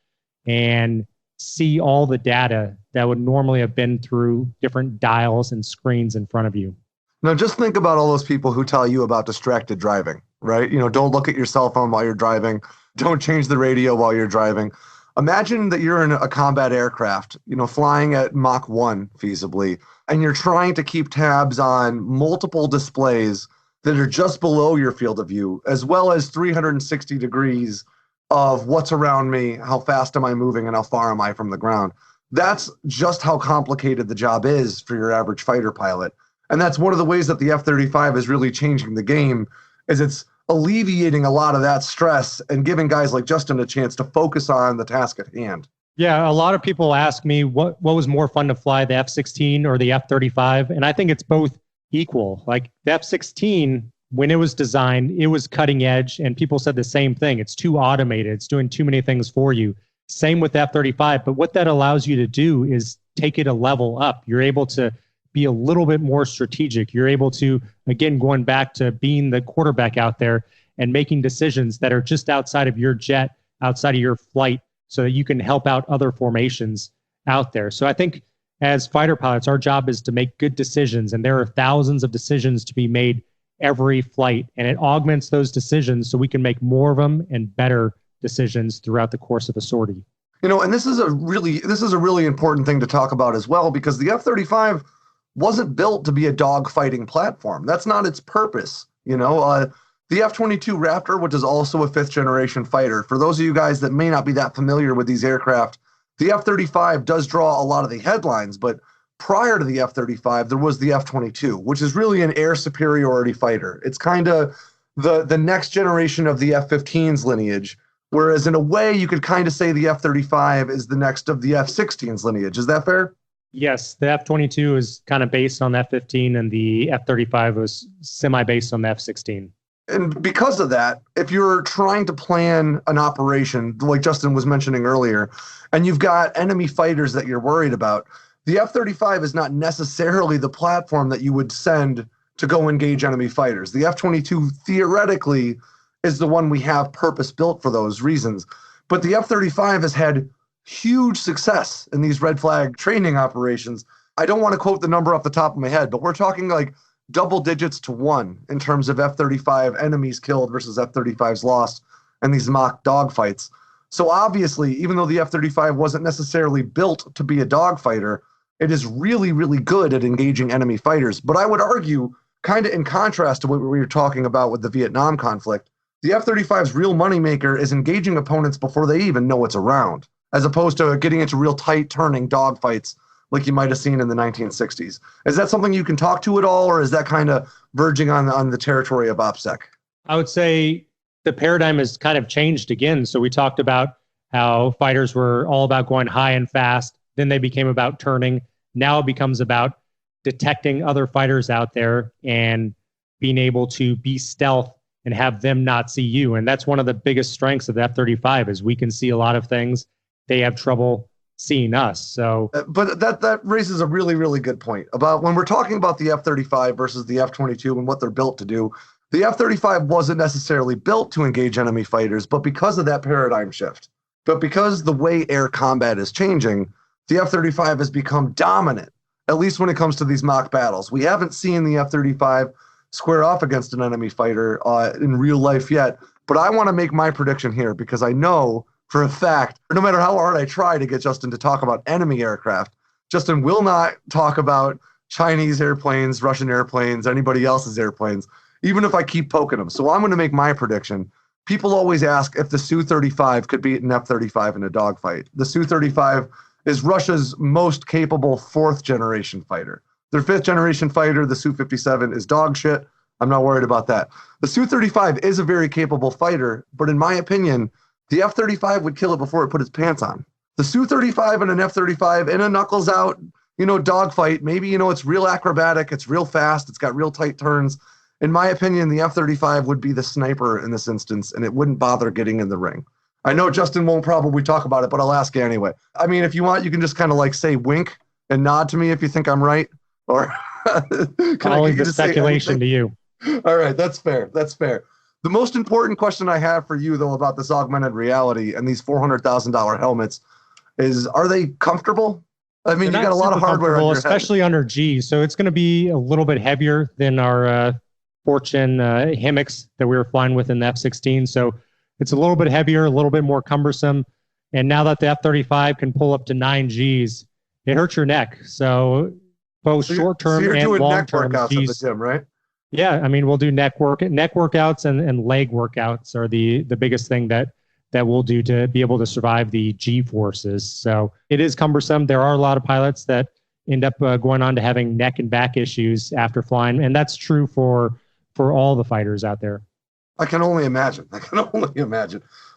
Speaker 2: and see all the data that would normally have been through different dials and screens in front of you.
Speaker 1: Now, just think about all those people who tell you about distracted driving, right? You know, don't look at your cell phone while you're driving. Don't change the radio while you're driving. Imagine that you're in a combat aircraft, you know, flying at Mach 1 feasibly, and you're trying to keep tabs on multiple displays that are just below your field of view, as well as 360 degrees of what's around me, how fast am I moving, and how far am I from the ground. That's just how complicated the job is for your average fighter pilot. And that's one of the ways that the F-35 is really changing the game, is it's alleviating a lot of that stress and giving guys like Justin a chance to focus on the task at hand.
Speaker 2: Yeah, a lot of people ask me what was more fun to fly, the F-16 or the F-35? And I think it's both equal. Like the F-16, when it was designed, it was cutting edge, and people said the same thing. It's too automated. It's doing too many things for you. Same with the F-35. But what that allows you to do is take it a level up. You're able to be a little bit more strategic. You're able to, again, going back to being the quarterback out there and making decisions that are just outside of your jet, outside of your flight, so that you can help out other formations out there. So I think as fighter pilots, our job is to make good decisions, and there are thousands of decisions to be made every flight, and it augments those decisions so we can make more of them and better decisions throughout the course of a sortie.
Speaker 1: And this is a really important thing to talk about as well, because the F-35 wasn't built to be a dogfighting platform. That's not its purpose. The F-22 Raptor, which is also a fifth generation fighter. For those of you guys that may not be that familiar with these aircraft, the F-35 does draw a lot of the headlines, but prior to the F-35, there was the F-22, which is really an air superiority fighter. It's kind of the next generation of the F-15's lineage, whereas in a way you could kind of say the F-35 is the next of the F-16's lineage. Is that fair?
Speaker 2: Yes, the F-22 is kind of based on the F-15, and the F-35 was semi-based on the F-16.
Speaker 1: And because of that, if you're trying to plan an operation, like Justin was mentioning earlier, and you've got enemy fighters that you're worried about, the F-35 is not necessarily the platform that you would send to go engage enemy fighters. The F-22 theoretically is the one we have purpose-built for those reasons. But the F-35 has had huge success in these red flag training operations. I don't want to quote the number off the top of my head, but we're talking like double digits to 1 in terms of F-35 enemies killed versus F-35s lost in these mock dogfights. So obviously, even though the F-35 wasn't necessarily built to be a dogfighter, it is really, really good at engaging enemy fighters. But I would argue, kind of in contrast to what we were talking about with the Vietnam conflict, the F-35's real moneymaker is engaging opponents before they even know it's around, as opposed to getting into real tight turning dogfights like you might have seen in the 1960s. Is that something you can talk to at all, or is that kind of verging on the territory of OPSEC?
Speaker 2: I would say the paradigm has kind of changed again. So we talked about how fighters were all about going high and fast. Then they became about turning. Now it becomes about detecting other fighters out there and being able to be stealth and have them not see you. And that's one of the biggest strengths of the F-35 is we can see a lot of things. They have trouble seeing us. So,
Speaker 1: but that raises a really, really good point about when we're talking about the F-35 versus the F-22 and what they're built to do. The F-35 wasn't necessarily built to engage enemy fighters, but because of that paradigm shift, but because the way air combat is changing, the F-35 has become dominant, at least when it comes to these mock battles. We haven't seen the F-35 square off against an enemy fighter in real life yet, but I want to make my prediction here because I know for a fact, no matter how hard I try to get Justin to talk about enemy aircraft, Justin will not talk about Chinese airplanes, Russian airplanes, anybody else's airplanes, even if I keep poking him. So I'm going to make my prediction. People always ask if the Su-35 could beat an F-35 in a dogfight. The Su-35 is Russia's most capable fourth-generation fighter. Their fifth-generation fighter, the Su-57, is dog shit. I'm not worried about that. The Su-35 is a very capable fighter, but in my opinion, the F-35 would kill it before it put its pants on. The Su-35 and an F-35 in a knuckles out, dogfight, maybe, it's real acrobatic, it's real fast, it's got real tight turns. In my opinion, the F-35 would be the sniper in this instance, and it wouldn't bother getting in the ring. I know Justin won't probably talk about it, but I'll ask you anyway. I mean, if you want, you can just kind of like say wink and nod to me if you think I'm right. Or
Speaker 2: I'll leave the speculation to you.
Speaker 1: All right, that's fair. That's fair. The most important question I have for you, though, about this augmented reality and these $400,000 helmets is, are they comfortable? I mean, you got a lot of hardware on your
Speaker 2: especially
Speaker 1: head.
Speaker 2: under G. So it's going to be a little bit heavier than our Fortune hammocks that we were flying with in the F-16. So it's a little bit heavier, a little bit more cumbersome. And now that the F-35 can pull up to 9 Gs, it hurts your neck. So both short-term and long-term
Speaker 1: neck workouts
Speaker 2: Gs.
Speaker 1: at the gym, right?
Speaker 2: Yeah, I mean, we'll do neck workouts and leg workouts are the biggest thing that we'll do to be able to survive the G forces. So it is cumbersome. There are a lot of pilots that end up going on to having neck and back issues after flying, and that's true for all the fighters out there.
Speaker 1: I can only imagine.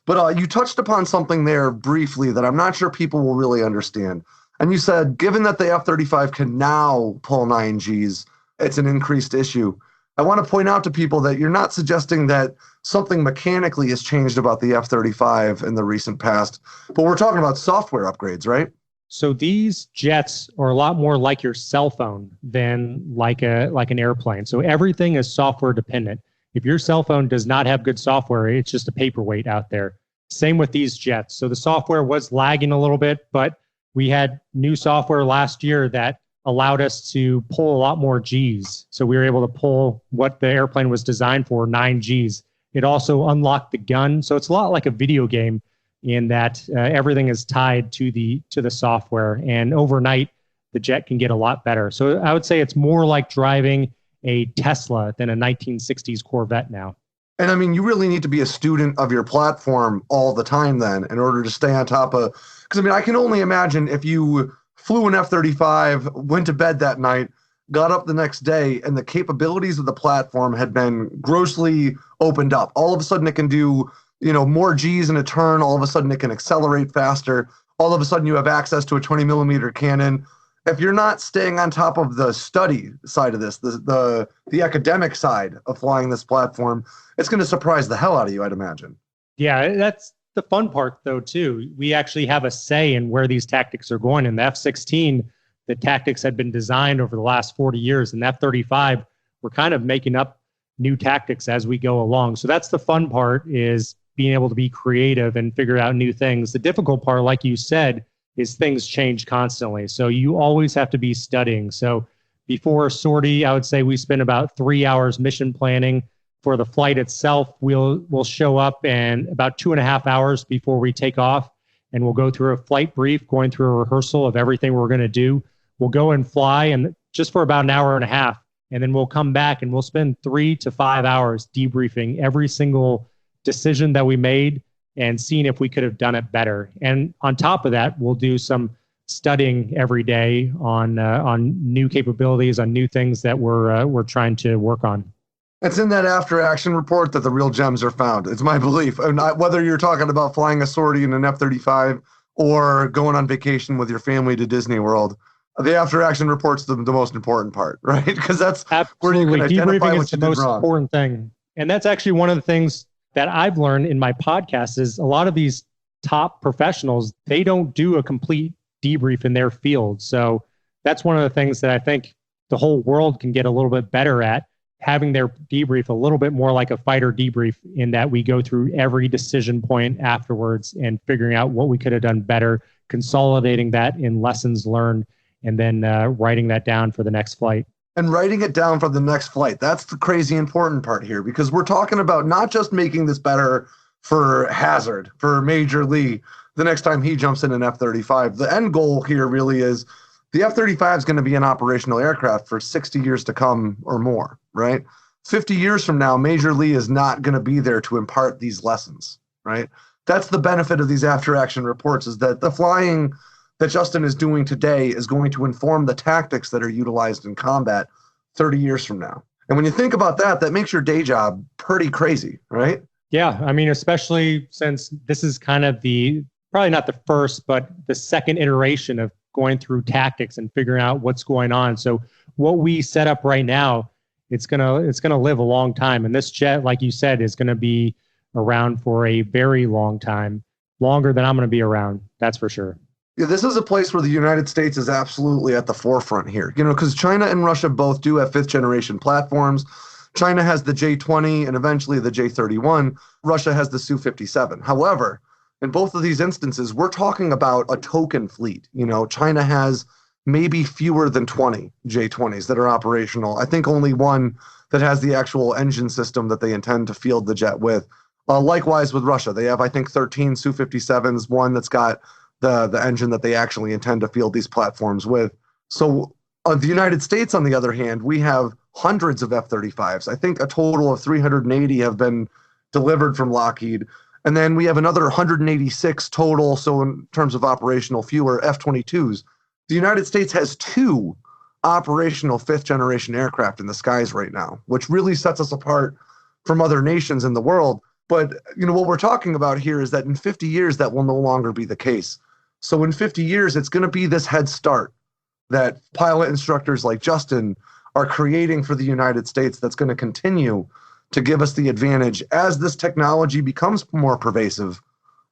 Speaker 1: But you touched upon something there briefly that I'm not sure people will really understand. And you said, given that the F-35 can now pull 9 Gs, it's an increased issue. I want to point out to people that you're not suggesting that something mechanically has changed about the F-35 in the recent past, but we're talking about software upgrades, right?
Speaker 2: So these jets are a lot more like your cell phone than like an airplane. So everything is software dependent. If your cell phone does not have good software, it's just a paperweight out there. Same with these jets. So the software was lagging a little bit, but we had new software last year that allowed us to pull a lot more Gs. So we were able to pull what the airplane was designed for, 9 Gs. It also unlocked the gun. So it's a lot like a video game. in that everything is tied to the software, and overnight the jet can get a lot better. So I would say it's more like driving a Tesla than a 1960s Corvette now.
Speaker 1: And I mean, you really need to be a student of your platform all the time then in order to stay on top of, because I mean, I can only imagine if you flew an F-35, went to bed that night, got up the next day, and the capabilities of the platform had been grossly opened up. All of a sudden it can do, more G's in a turn. All of a sudden it can accelerate faster. All of a sudden you have access to a 20 millimeter cannon. If you're not staying on top of the study side of this, the academic side of flying this platform, it's going to surprise the hell out of you, I'd imagine.
Speaker 2: Yeah, that's the fun part, though, too. We actually have a say in where these tactics are going. In the F-16, the tactics had been designed over the last 40 years. In the F-35, we're kind of making up new tactics as we go along. So that's the fun part, is being able to be creative and figure out new things. The difficult part, like you said, is things change constantly. So you always have to be studying. So before a sortie, I would say we spend about 3 hours mission planning. For the flight itself, we'll show up and about 2.5 hours before we take off, and we'll go through a flight brief, going through a rehearsal of everything we're going to do. We'll go and fly, and just for about an hour and a half, and then we'll come back and we'll spend 3 to 5 hours debriefing every single decision that we made and seeing if we could have done it better. And on top of that, we'll do some studying every day on new capabilities, on new things that we're trying to work on.
Speaker 1: It's in that after-action report that the real gems are found. It's my belief. And whether you're talking about flying a sortie in an F-35 or going on vacation with your family to Disney World, the after-action report's the most important part, right? Because that's
Speaker 2: absolutely
Speaker 1: where you can identify
Speaker 2: debriefing
Speaker 1: what
Speaker 2: is
Speaker 1: you
Speaker 2: the
Speaker 1: did
Speaker 2: most
Speaker 1: wrong.
Speaker 2: important thing. And that's actually one of the things that I've learned in my podcast is a lot of these top professionals, they don't do a complete debrief in their field. So that's one of the things that I think the whole world can get a little bit better at, having their debrief a little bit more like a fighter debrief, in that we go through every decision point afterwards and figuring out what we could have done better, consolidating that in lessons learned, and then writing that down for the next flight.
Speaker 1: And writing it down for the next flight. That's the crazy important part here, because we're talking about not just making this better for Hazard, for Major Lee, the next time he jumps in an F-35. The end goal here really is the F-35 is going to be an operational aircraft for 60 years to come or more, right? 50 years from now, Major Lee is not going to be there to impart these lessons, right? That's the benefit of these after-action reports, is that the flying that Justin is doing today is going to inform the tactics that are utilized in combat 30 years from now. And when you think about that, that makes your day job pretty crazy, right?
Speaker 2: Yeah, I mean, especially since this is kind of probably not the first, but the second iteration of going through tactics and figuring out what's going on. So what we set up right now, it's gonna live a long time. And this jet, like you said, is gonna be around for a very long time, longer than I'm gonna be around. That's for sure.
Speaker 1: Yeah, this is a place where the United States is absolutely at the forefront here, because China and Russia both do have 5th generation platforms. China has the J-20 and eventually the J-31. Russia has the Su-57. However, in both of these instances, we're talking about a token fleet. China has maybe fewer than 20 J-20s that are operational. I think only one that has the actual engine system that they intend to field the jet with. Likewise with Russia, they have, I think, 13 Su-57s, one that's got the engine that they actually intend to field these platforms with. So the United States, on the other hand, we have hundreds of F-35s. I think a total of 380 have been delivered from Lockheed. And then we have another 186 total, so in terms of operational, fewer F-22s. The United States has 2 operational 5th generation aircraft in the skies right now, which really sets us apart from other nations in the world. But what we're talking about here is that in 50 years, that will no longer be the case. So in 50 years, it's going to be this head start that pilot instructors like Justin are creating for the United States that's going to continue to give us the advantage as this technology becomes more pervasive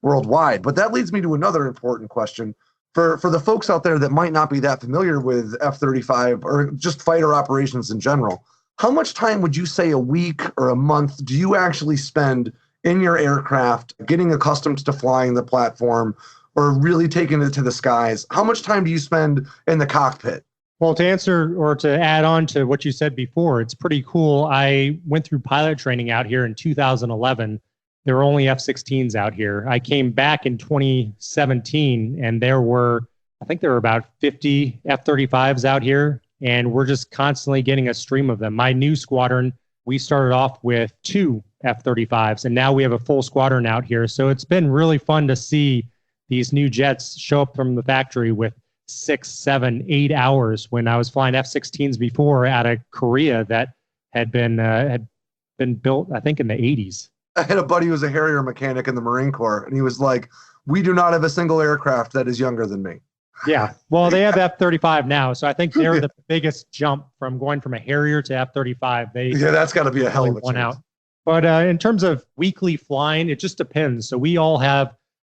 Speaker 1: worldwide. But that leads me to another important question. For the folks out there that might not be that familiar with F-35 or just fighter operations in general, how much time would you say a week or a month do you actually spend in your aircraft getting accustomed to flying the platform or really taking it to the skies? How much time do you spend in the cockpit?
Speaker 2: Well, to answer or to add on to what you said before, it's pretty cool. I went through pilot training out here in 2011. there were only F-16s out here. I came back in 2017 and I think there were about 50 F-35s out here, and we're just constantly getting a stream of them. My new squadron, we started off with 2 F-35s, and now we have a full squadron out here. So it's been really fun to see these new jets show up from the factory with 6, 7, 8 hours, when I was flying F-16s before out of Korea that had been built, I think, in the 80s.
Speaker 1: I had a buddy who was a Harrier mechanic in the Marine Corps, and he was like, we do not have a single aircraft that is younger than me.
Speaker 2: Yeah. Well, they have F-35 now, so I think they're the biggest jump from going from a Harrier to F-35.
Speaker 1: Yeah, that's got to be a hell of a
Speaker 2: one out. But in terms of weekly flying, it just depends. So we all have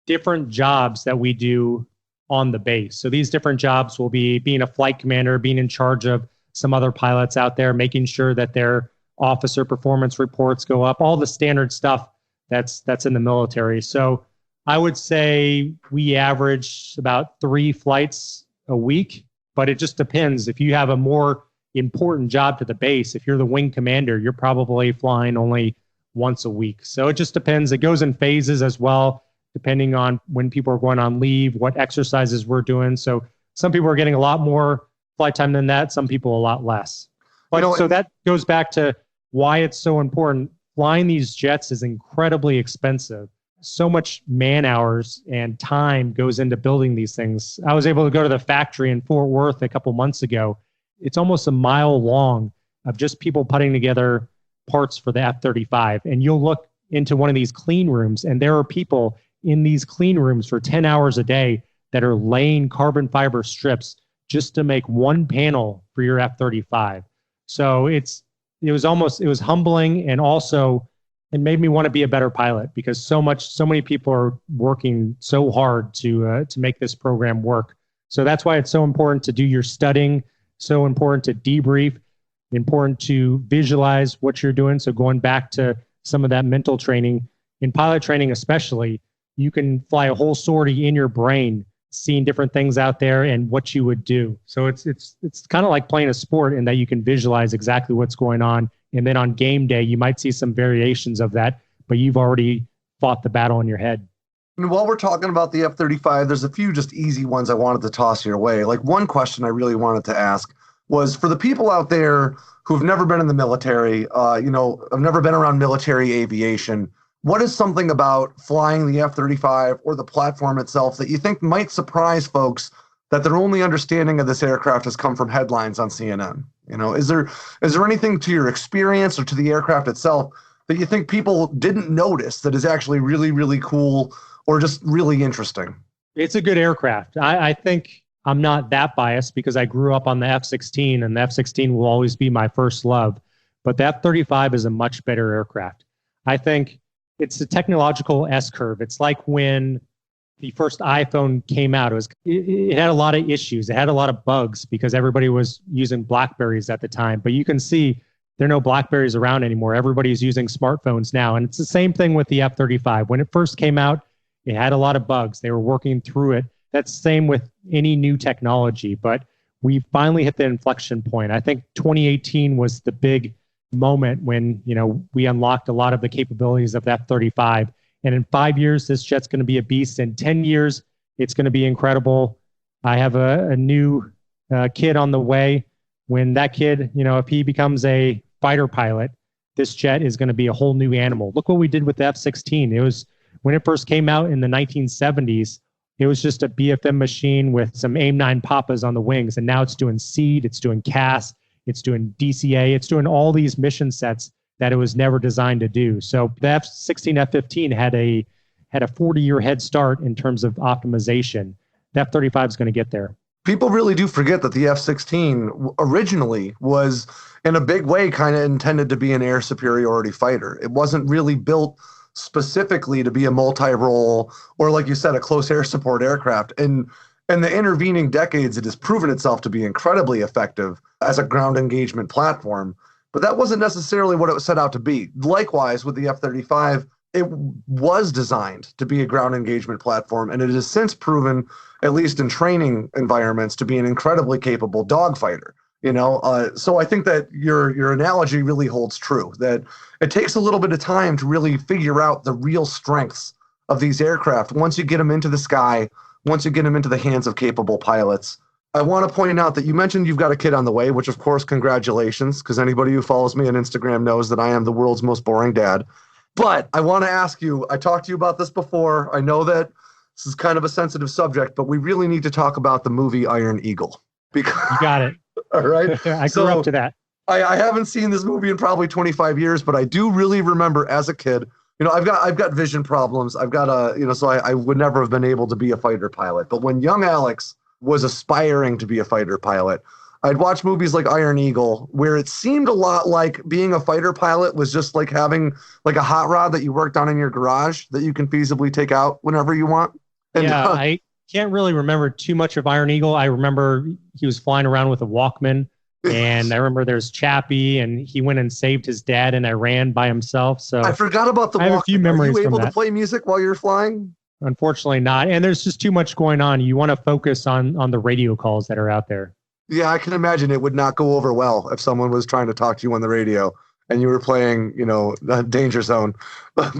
Speaker 2: different jobs that we do on the base. So these different jobs will be being a flight commander, being in charge of some other pilots out there, making sure that their officer performance reports go up, all the standard stuff that's in the military. So I would say we average about 3 flights a week, but it just depends. If you have a more important job to the base, if you're the wing commander, you're probably flying only once a week. So it just depends. It goes in phases as well, depending on when people are going on leave, what exercises we're doing. So some people are getting a lot more flight time than that, some people a lot less. But so that goes back to why it's so important. Flying these jets is incredibly expensive. So much man hours and time goes into building these things. I was able to go to the factory in Fort Worth a couple months ago. It's almost a mile long of just people putting together parts for the F-35. And you'll look into one of these clean rooms, and there are people in these clean rooms for 10 hours a day that are laying carbon fiber strips just to make one panel for your F-35. So it was humbling, and also it made me want to be a better pilot, because so many people are working so hard to make this program work. So that's why it's so important to do your studying, so important to debrief, important to visualize what you're doing. So going back to some of that mental training, in pilot training especially, you can fly a whole sortie in your brain, seeing different things out there and what you would do. So it's kind of like playing a sport in that you can visualize exactly what's going on. And then on game day, you might see some variations of that, but you've already fought the battle in your head.
Speaker 1: And while we're talking about the F-35, there's a few just easy ones I wanted to toss your way. Like, one question I really wanted to ask was, for the people out there who've never been in the military, have never been around military aviation, what is something about flying the F-35 or the platform itself that you think might surprise folks that their only understanding of this aircraft has come from headlines on CNN? Is there anything to your experience or to the aircraft itself that you think people didn't notice that is actually really, really cool or just really interesting?
Speaker 2: It's a good aircraft. I think I'm not that biased because I grew up on the F-16, and the F-16 will always be my first love. But the F-35 is a much better aircraft. I think it's a technological S-curve. It's like when the first iPhone came out. It had a lot of issues. It had a lot of bugs because everybody was using BlackBerries at the time. But you can see there are no BlackBerries around anymore. Everybody's using smartphones now. And it's the same thing with the F-35. When it first came out, it had a lot of bugs. They were working through it. That's the same with any new technology. But we finally hit the inflection point. I think 2018 was the big moment when we unlocked a lot of the capabilities of the F-35. And in 5 years, this jet's going to be a beast. In 10 years, it's going to be incredible. I have a new kid on the way. When that kid, if he becomes a fighter pilot, this jet is going to be a whole new animal. Look what we did with the F-16. It was, when it first came out in the 1970s, it was just a BFM machine with some AIM-9 Papas on the wings. And now it's doing SEAD, it's doing CAS, it's doing DCA, it's doing all these mission sets that it was never designed to do. So the F-16, F-15 had a 40-year head start in terms of optimization. The F-35 is going to get there.
Speaker 1: People really do forget that the F-16 originally was, in a big way, kind of intended to be an air superiority fighter. It wasn't really built specifically to be a multi-role or, like you said, a close air support aircraft. And in the intervening decades, it has proven itself to be incredibly effective as a ground engagement platform. But that wasn't necessarily what it was set out to be. Likewise, with the F-35, it was designed to be a ground engagement platform, and it has since proven, at least in training environments, to be an incredibly capable dogfighter. So I think that your analogy really holds true, that it takes a little bit of time to really figure out the real strengths of these aircraft once you get them into the sky, once you get them into the hands of capable pilots. I want to point out that you mentioned you've got a kid on the way, which of course, congratulations, because anybody who follows me on Instagram knows that I am the world's most boring dad. But I want to ask you, I talked to you about this before. I know that this is kind of a sensitive subject, but we really need to talk about the movie Iron Eagle. Because,
Speaker 2: you got it.
Speaker 1: All right.
Speaker 2: I grew up to that.
Speaker 1: I haven't seen this movie in probably 25 years, but I do really remember as a kid, I've got vision problems. I've got so I would never have been able to be a fighter pilot. But when young Alex was aspiring to be a fighter pilot, I'd watch movies like Iron Eagle, where it seemed a lot like being a fighter pilot was just like having like a hot rod that you worked on in your garage that you can feasibly take out whenever you want. And,
Speaker 2: I can't really remember too much of Iron Eagle. I remember he was flying around with a Walkman, and I remember there's Chappie, and he went and saved his dad in Iran by himself. So
Speaker 1: I forgot about the Walkman.
Speaker 2: I have a few memories.
Speaker 1: Are you able
Speaker 2: from
Speaker 1: to play music while you're flying?
Speaker 2: Unfortunately not. And there's just too much going on. You want to focus on the radio calls that are out there.
Speaker 1: Yeah, I can imagine it would not go over well if someone was trying to talk to you on the radio and you were playing, Danger Zone. But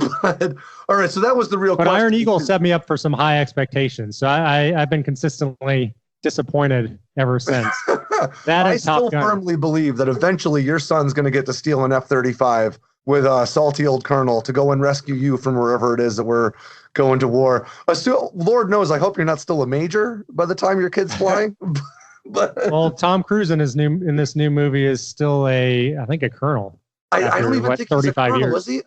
Speaker 1: all right, so that was the real question.
Speaker 2: But Iron Eagle set me up for some high expectations. So I've been consistently disappointed ever since.
Speaker 1: I still firmly believe that eventually your son's going to get to steal an F-35 with a salty old colonel to go and rescue you from wherever it is that we're going to war. Lord knows, I hope you're not still a major by the time your kid's flying. But
Speaker 2: well, Tom Cruise in this new movie is still I think a colonel.
Speaker 1: I don't even think
Speaker 2: 35
Speaker 1: he's a colonel,
Speaker 2: years.
Speaker 1: is he?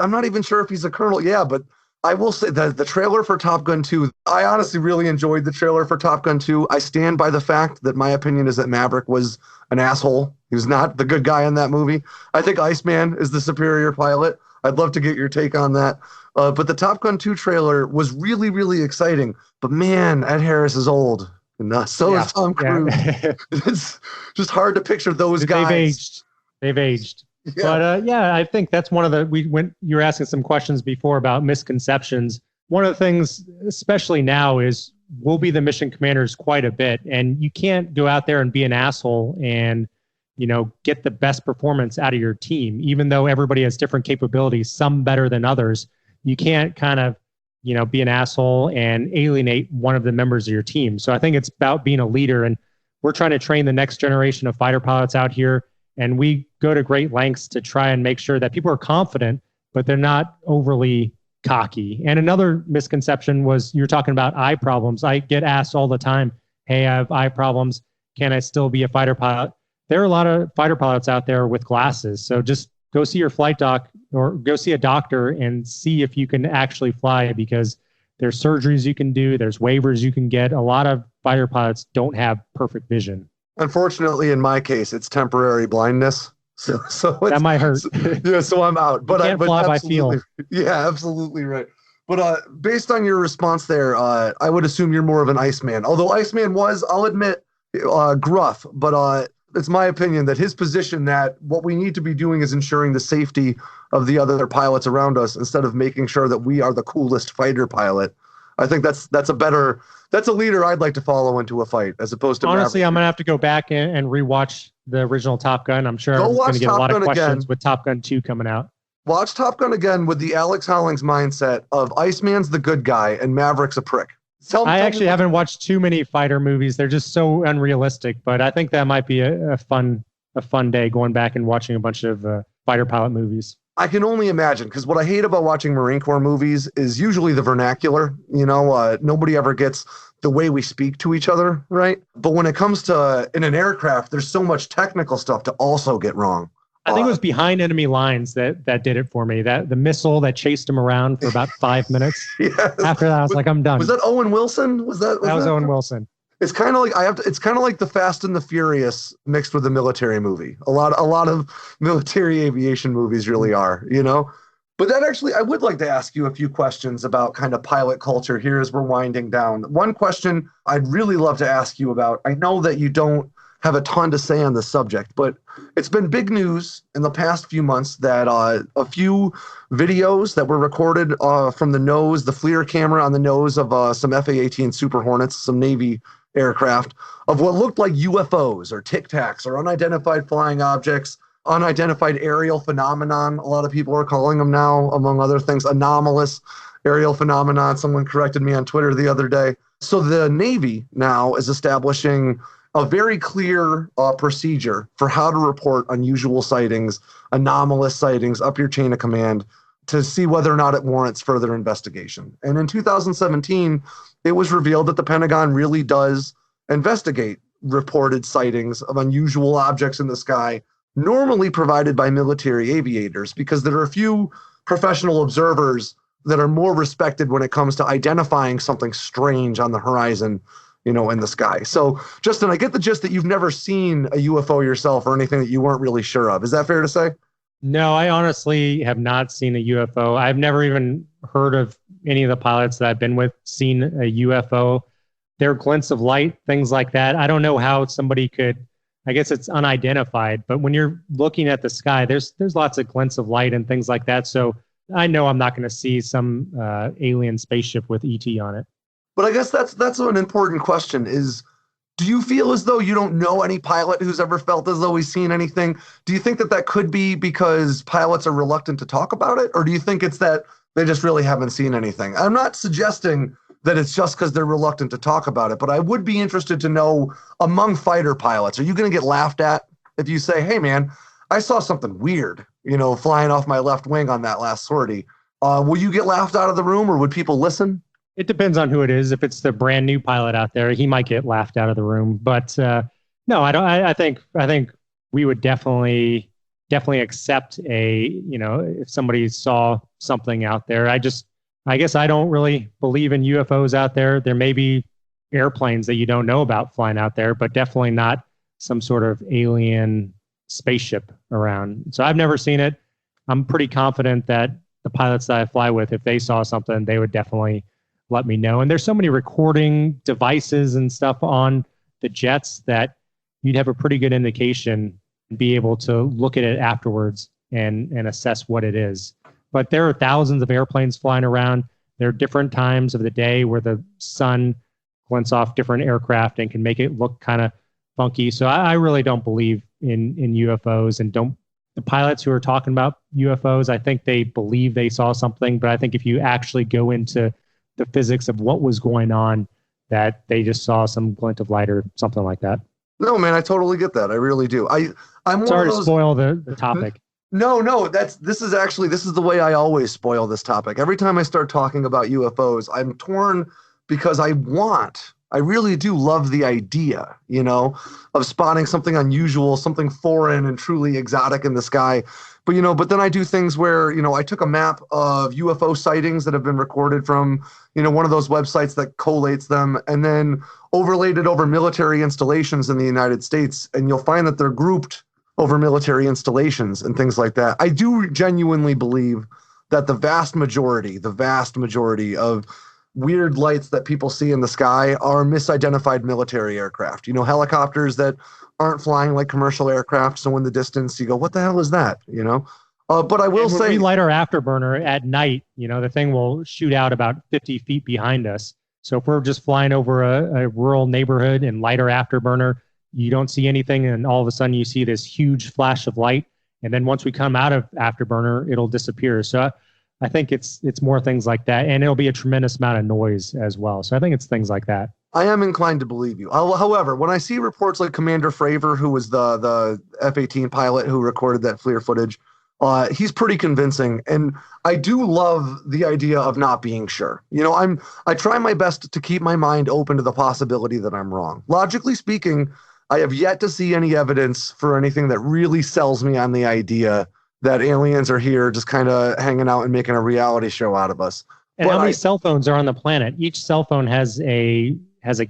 Speaker 1: I'm not even sure if he's a colonel. Yeah, but I will say that the trailer for Top Gun 2, I honestly really enjoyed the trailer for Top Gun 2. I stand by the fact that my opinion is that Maverick was an asshole. He was not the good guy in that movie. I think Iceman is the superior pilot. I'd love to get your take on that. But the Top Gun 2 trailer was really, really exciting. But man, Ed Harris is old. And so is Tom Cruise. Yeah. It's just hard to picture those guys.
Speaker 2: They've aged. Yeah. But I think that's one of you were asking some questions before about misconceptions. One of the things, especially now, is we'll be the mission commanders quite a bit. And you can't go out there and be an asshole and, get the best performance out of your team, even though everybody has different capabilities, some better than others. You can't kind of, be an asshole and alienate one of the members of your team. So I think it's about being a leader, and we're trying to train the next generation of fighter pilots out here. And we go to great lengths to try and make sure that people are confident, but they're not overly cocky. And another misconception was you're talking about eye problems. I get asked all the time, hey, I have eye problems. Can I still be a fighter pilot? There are a lot of fighter pilots out there with glasses. So just go see your flight doc or go see a doctor and see if you can actually fly, because there's surgeries you can do. There's waivers you can get. A lot of fighter pilots don't have perfect vision.
Speaker 1: Unfortunately, in my case, it's temporary blindness. So
Speaker 2: that might hurt.
Speaker 1: So I'm out. But
Speaker 2: you can't fly by feel.
Speaker 1: Yeah, absolutely right. But based on your response there, I would assume you're more of an Iceman. Although Iceman was, I'll admit, gruff. But it's my opinion that his position that what we need to be doing is ensuring the safety of the other pilots around us instead of making sure that we are the coolest fighter pilot. I think that's a leader I'd like to follow into a fight, as opposed to
Speaker 2: honestly,
Speaker 1: Maverick.
Speaker 2: I'm gonna have to go back and rewatch the original Top Gun. I'm sure I'm gonna get a lot of questions with Top Gun 2 coming out.
Speaker 1: Watch Top Gun again with the Alex Hollings mindset of Iceman's the good guy and Maverick's a prick.
Speaker 2: I actually haven't watched too many fighter movies. They're just so unrealistic, but I think that might be a fun day going back and watching a bunch of fighter pilot movies.
Speaker 1: I can only imagine, because what I hate about watching Marine Corps movies is usually the vernacular. Nobody ever gets the way we speak to each other, right? But when it comes to in an aircraft, there's so much technical stuff to also get wrong.
Speaker 2: I think it was behind enemy lines that did it for me. That the missile that chased him around for about 5 minutes.
Speaker 1: Yes.
Speaker 2: After that, I was like, I'm done.
Speaker 1: Was that Owen Wilson? That
Speaker 2: was Owen Wilson.
Speaker 1: It's kind of like it's kind of like the Fast and the Furious mixed with a military movie. A lot of military aviation movies really are, But that actually, I would like to ask you a few questions about kind of pilot culture here as we're winding down. One question I'd really love to ask you about. I know that you don't have a ton to say on the subject, but it's been big news in the past few months that a few videos that were recorded from the FLIR camera on the nose of some F/A-18 Super Hornets, some Navy aircraft of what looked like UFOs or Tic Tacs or unidentified flying objects, unidentified aerial phenomenon. A lot of people are calling them now, among other things, anomalous aerial phenomenon. Someone corrected me on Twitter the other day. So the Navy now is establishing a very clear procedure for how to report unusual sightings, anomalous sightings up your chain of command to see whether or not it warrants further investigation. And in 2017, it was revealed that the Pentagon really does investigate reported sightings of unusual objects in the sky, normally provided by military aviators, because there are a few professional observers that are more respected when it comes to identifying something strange on the horizon, in the sky. So, Justin, I get the gist that you've never seen a UFO yourself or anything that you weren't really sure of. Is that fair to say?
Speaker 2: No, I honestly have not seen a UFO. I've never even heard of any of the pilots that I've been with seen a UFO. There are glints of light, things like that. I don't know how somebody could, I guess it's unidentified, but when you're looking at the sky, there's lots of glints of light and things like that. So I know I'm not going to see some alien spaceship with ET on it.
Speaker 1: But I guess that's an important question is, do you feel as though you don't know any pilot who's ever felt as though he's seen anything? Do you think that could be because pilots are reluctant to talk about it? Or do you think it's that they just really haven't seen anything? I'm not suggesting that it's just because they're reluctant to talk about it, but I would be interested to know, among fighter pilots, are you going to get laughed at if you say, hey, man, I saw something weird, flying off my left wing on that last sortie? Will you get laughed out of the room, or would people listen?
Speaker 2: It depends on who it is. If it's the brand new pilot out there, he might get laughed out of the room. But no, I don't. I think we would definitely accept if somebody saw something out there. I guess I don't really believe in UFOs out there. There may be airplanes that you don't know about flying out there, but definitely not some sort of alien spaceship around. So I've never seen it. I'm pretty confident that the pilots that I fly with, if they saw something, they would definitely let me know. And there's so many recording devices and stuff on the jets that you'd have a pretty good indication and be able to look at it afterwards and assess what it is. But there are thousands of airplanes flying around. There are different times of the day where the sun glints off different aircraft and can make it look kind of funky. So I really don't believe in UFOs, and the pilots who are talking about UFOs, I think they believe they saw something, but I think if you actually go into the physics of what was going on, that they just saw some glint of light or something like that.
Speaker 1: No, man, I totally get that. I really do. I'm
Speaker 2: sorry to spoil the topic.
Speaker 1: No, this is the way I always spoil this topic. Every time I start talking about UFOs, I'm torn because I really do love the idea, of spotting something unusual, something foreign and truly exotic in the sky. But then I do things where, I took a map of UFO sightings that have been recorded from, one of those websites that collates them, and then overlaid it over military installations in the United States. And you'll find that they're grouped over military installations and things like that. I do genuinely believe that the vast majority of weird lights that people see in the sky are misidentified military aircraft. Helicopters that aren't flying like commercial aircraft. So in the distance, you go, what the hell is that? But I will say,
Speaker 2: we light our afterburner at night, the thing will shoot out about 50 feet behind us. So if we're just flying over a rural neighborhood and light our afterburner, you don't see anything. And all of a sudden you see this huge flash of light. And then once we come out of afterburner, it'll disappear. So I think it's more things like that. And it'll be a tremendous amount of noise as well. So I think it's things like that.
Speaker 1: I am inclined to believe you. However, when I see reports like Commander Fravor, who was the F-18 pilot who recorded that FLIR footage, he's pretty convincing. And I do love the idea of not being sure. I try my best to keep my mind open to the possibility that I'm wrong. Logically speaking, I have yet to see any evidence for anything that really sells me on the idea that aliens are here just kind of hanging out and making a reality show out of us.
Speaker 2: And how many cell phones are on the planet? Each cell phone has a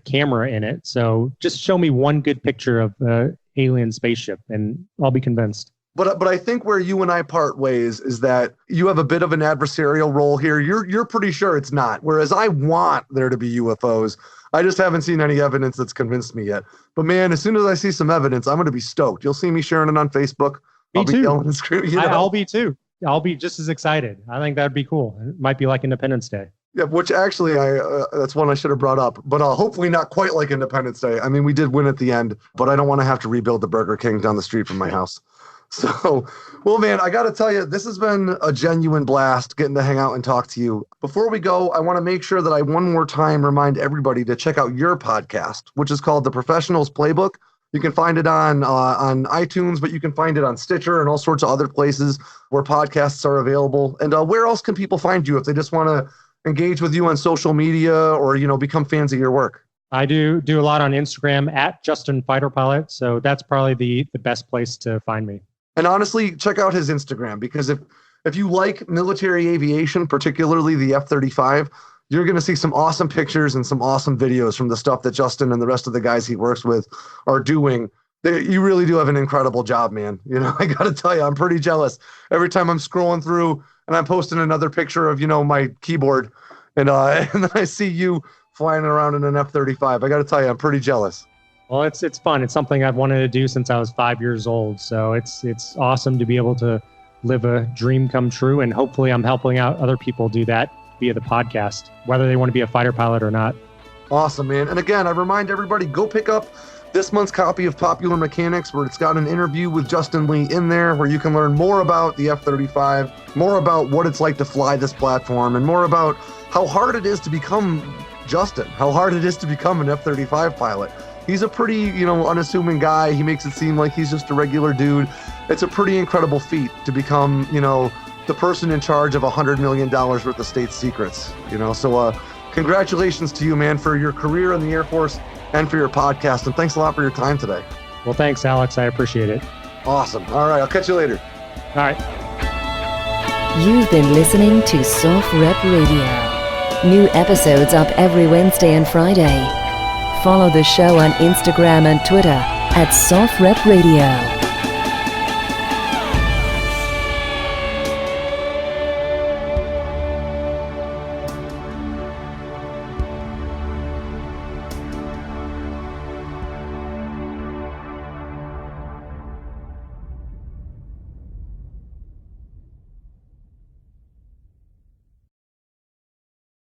Speaker 2: camera in it. So just show me one good picture of an alien spaceship and I'll be convinced.
Speaker 1: But I think where you and I part ways is that you have a bit of an adversarial role here. You're pretty sure it's not. Whereas I want there to be UFOs. I just haven't seen any evidence that's convinced me yet. But man, as soon as I see some evidence, I'm going to be stoked. You'll see me sharing it on Facebook.
Speaker 2: Me too.
Speaker 1: Be yelling and screaming.
Speaker 2: I'll be too. I'll be just as excited. I think that'd be cool. It might be like Independence Day.
Speaker 1: Yeah, which actually, that's one I should have brought up, but hopefully not quite like Independence Day. I mean, we did win at the end, but I don't want to have to rebuild the Burger King down the street from my house. So, well, man, I got to tell you, this has been a genuine blast getting to hang out and talk to you. Before we go, I want to make sure that I one more time remind everybody to check out your podcast, which is called The Professionals Playbook. You can find it on iTunes, but you can find it on Stitcher and all sorts of other places where podcasts are available. And where else can people find you if they just want to engage with you on social media or, become fans of your work?
Speaker 2: I do a lot on Instagram at Justin Fighter Pilot. So that's probably the best place to find me.
Speaker 1: And honestly, check out his Instagram, because if you like military aviation, particularly the F-35, you're going to see some awesome pictures and some awesome videos from the stuff that Justin and the rest of the guys he works with are doing. You really do have an incredible job, man. I got to tell you, I'm pretty jealous. Every time I'm scrolling through and I'm posting another picture of, my keyboard, and then I see you flying around in an F-35. I got to tell you, I'm pretty jealous.
Speaker 2: Well, it's fun. It's something I've wanted to do since I was 5 years old. So it's awesome to be able to live a dream come true. And hopefully I'm helping out other people do that via the podcast, whether they want to be a fighter pilot or not.
Speaker 1: Awesome, man. And again, I remind everybody, go pick up this month's copy of Popular Mechanics, where it's got an interview with Justin Lee in there, where you can learn more about the F-35, more about what it's like to fly this platform, and more about how hard it is to become Justin, how hard it is to become an F-35 pilot. He's a pretty, unassuming guy. He makes it seem like he's just a regular dude. It's a pretty incredible feat to become, the person in charge of $100 million worth of state secrets, So congratulations to you, man, for your career in the Air Force and for your podcast. And thanks a lot for your time today.
Speaker 2: Well, thanks, Alex. I appreciate it.
Speaker 1: Awesome. All right. I'll catch you later.
Speaker 2: All right.
Speaker 3: You've been listening to Soft Rep Radio. New episodes up every Wednesday and Friday. Follow the show on Instagram and Twitter at Soft Rep Radio.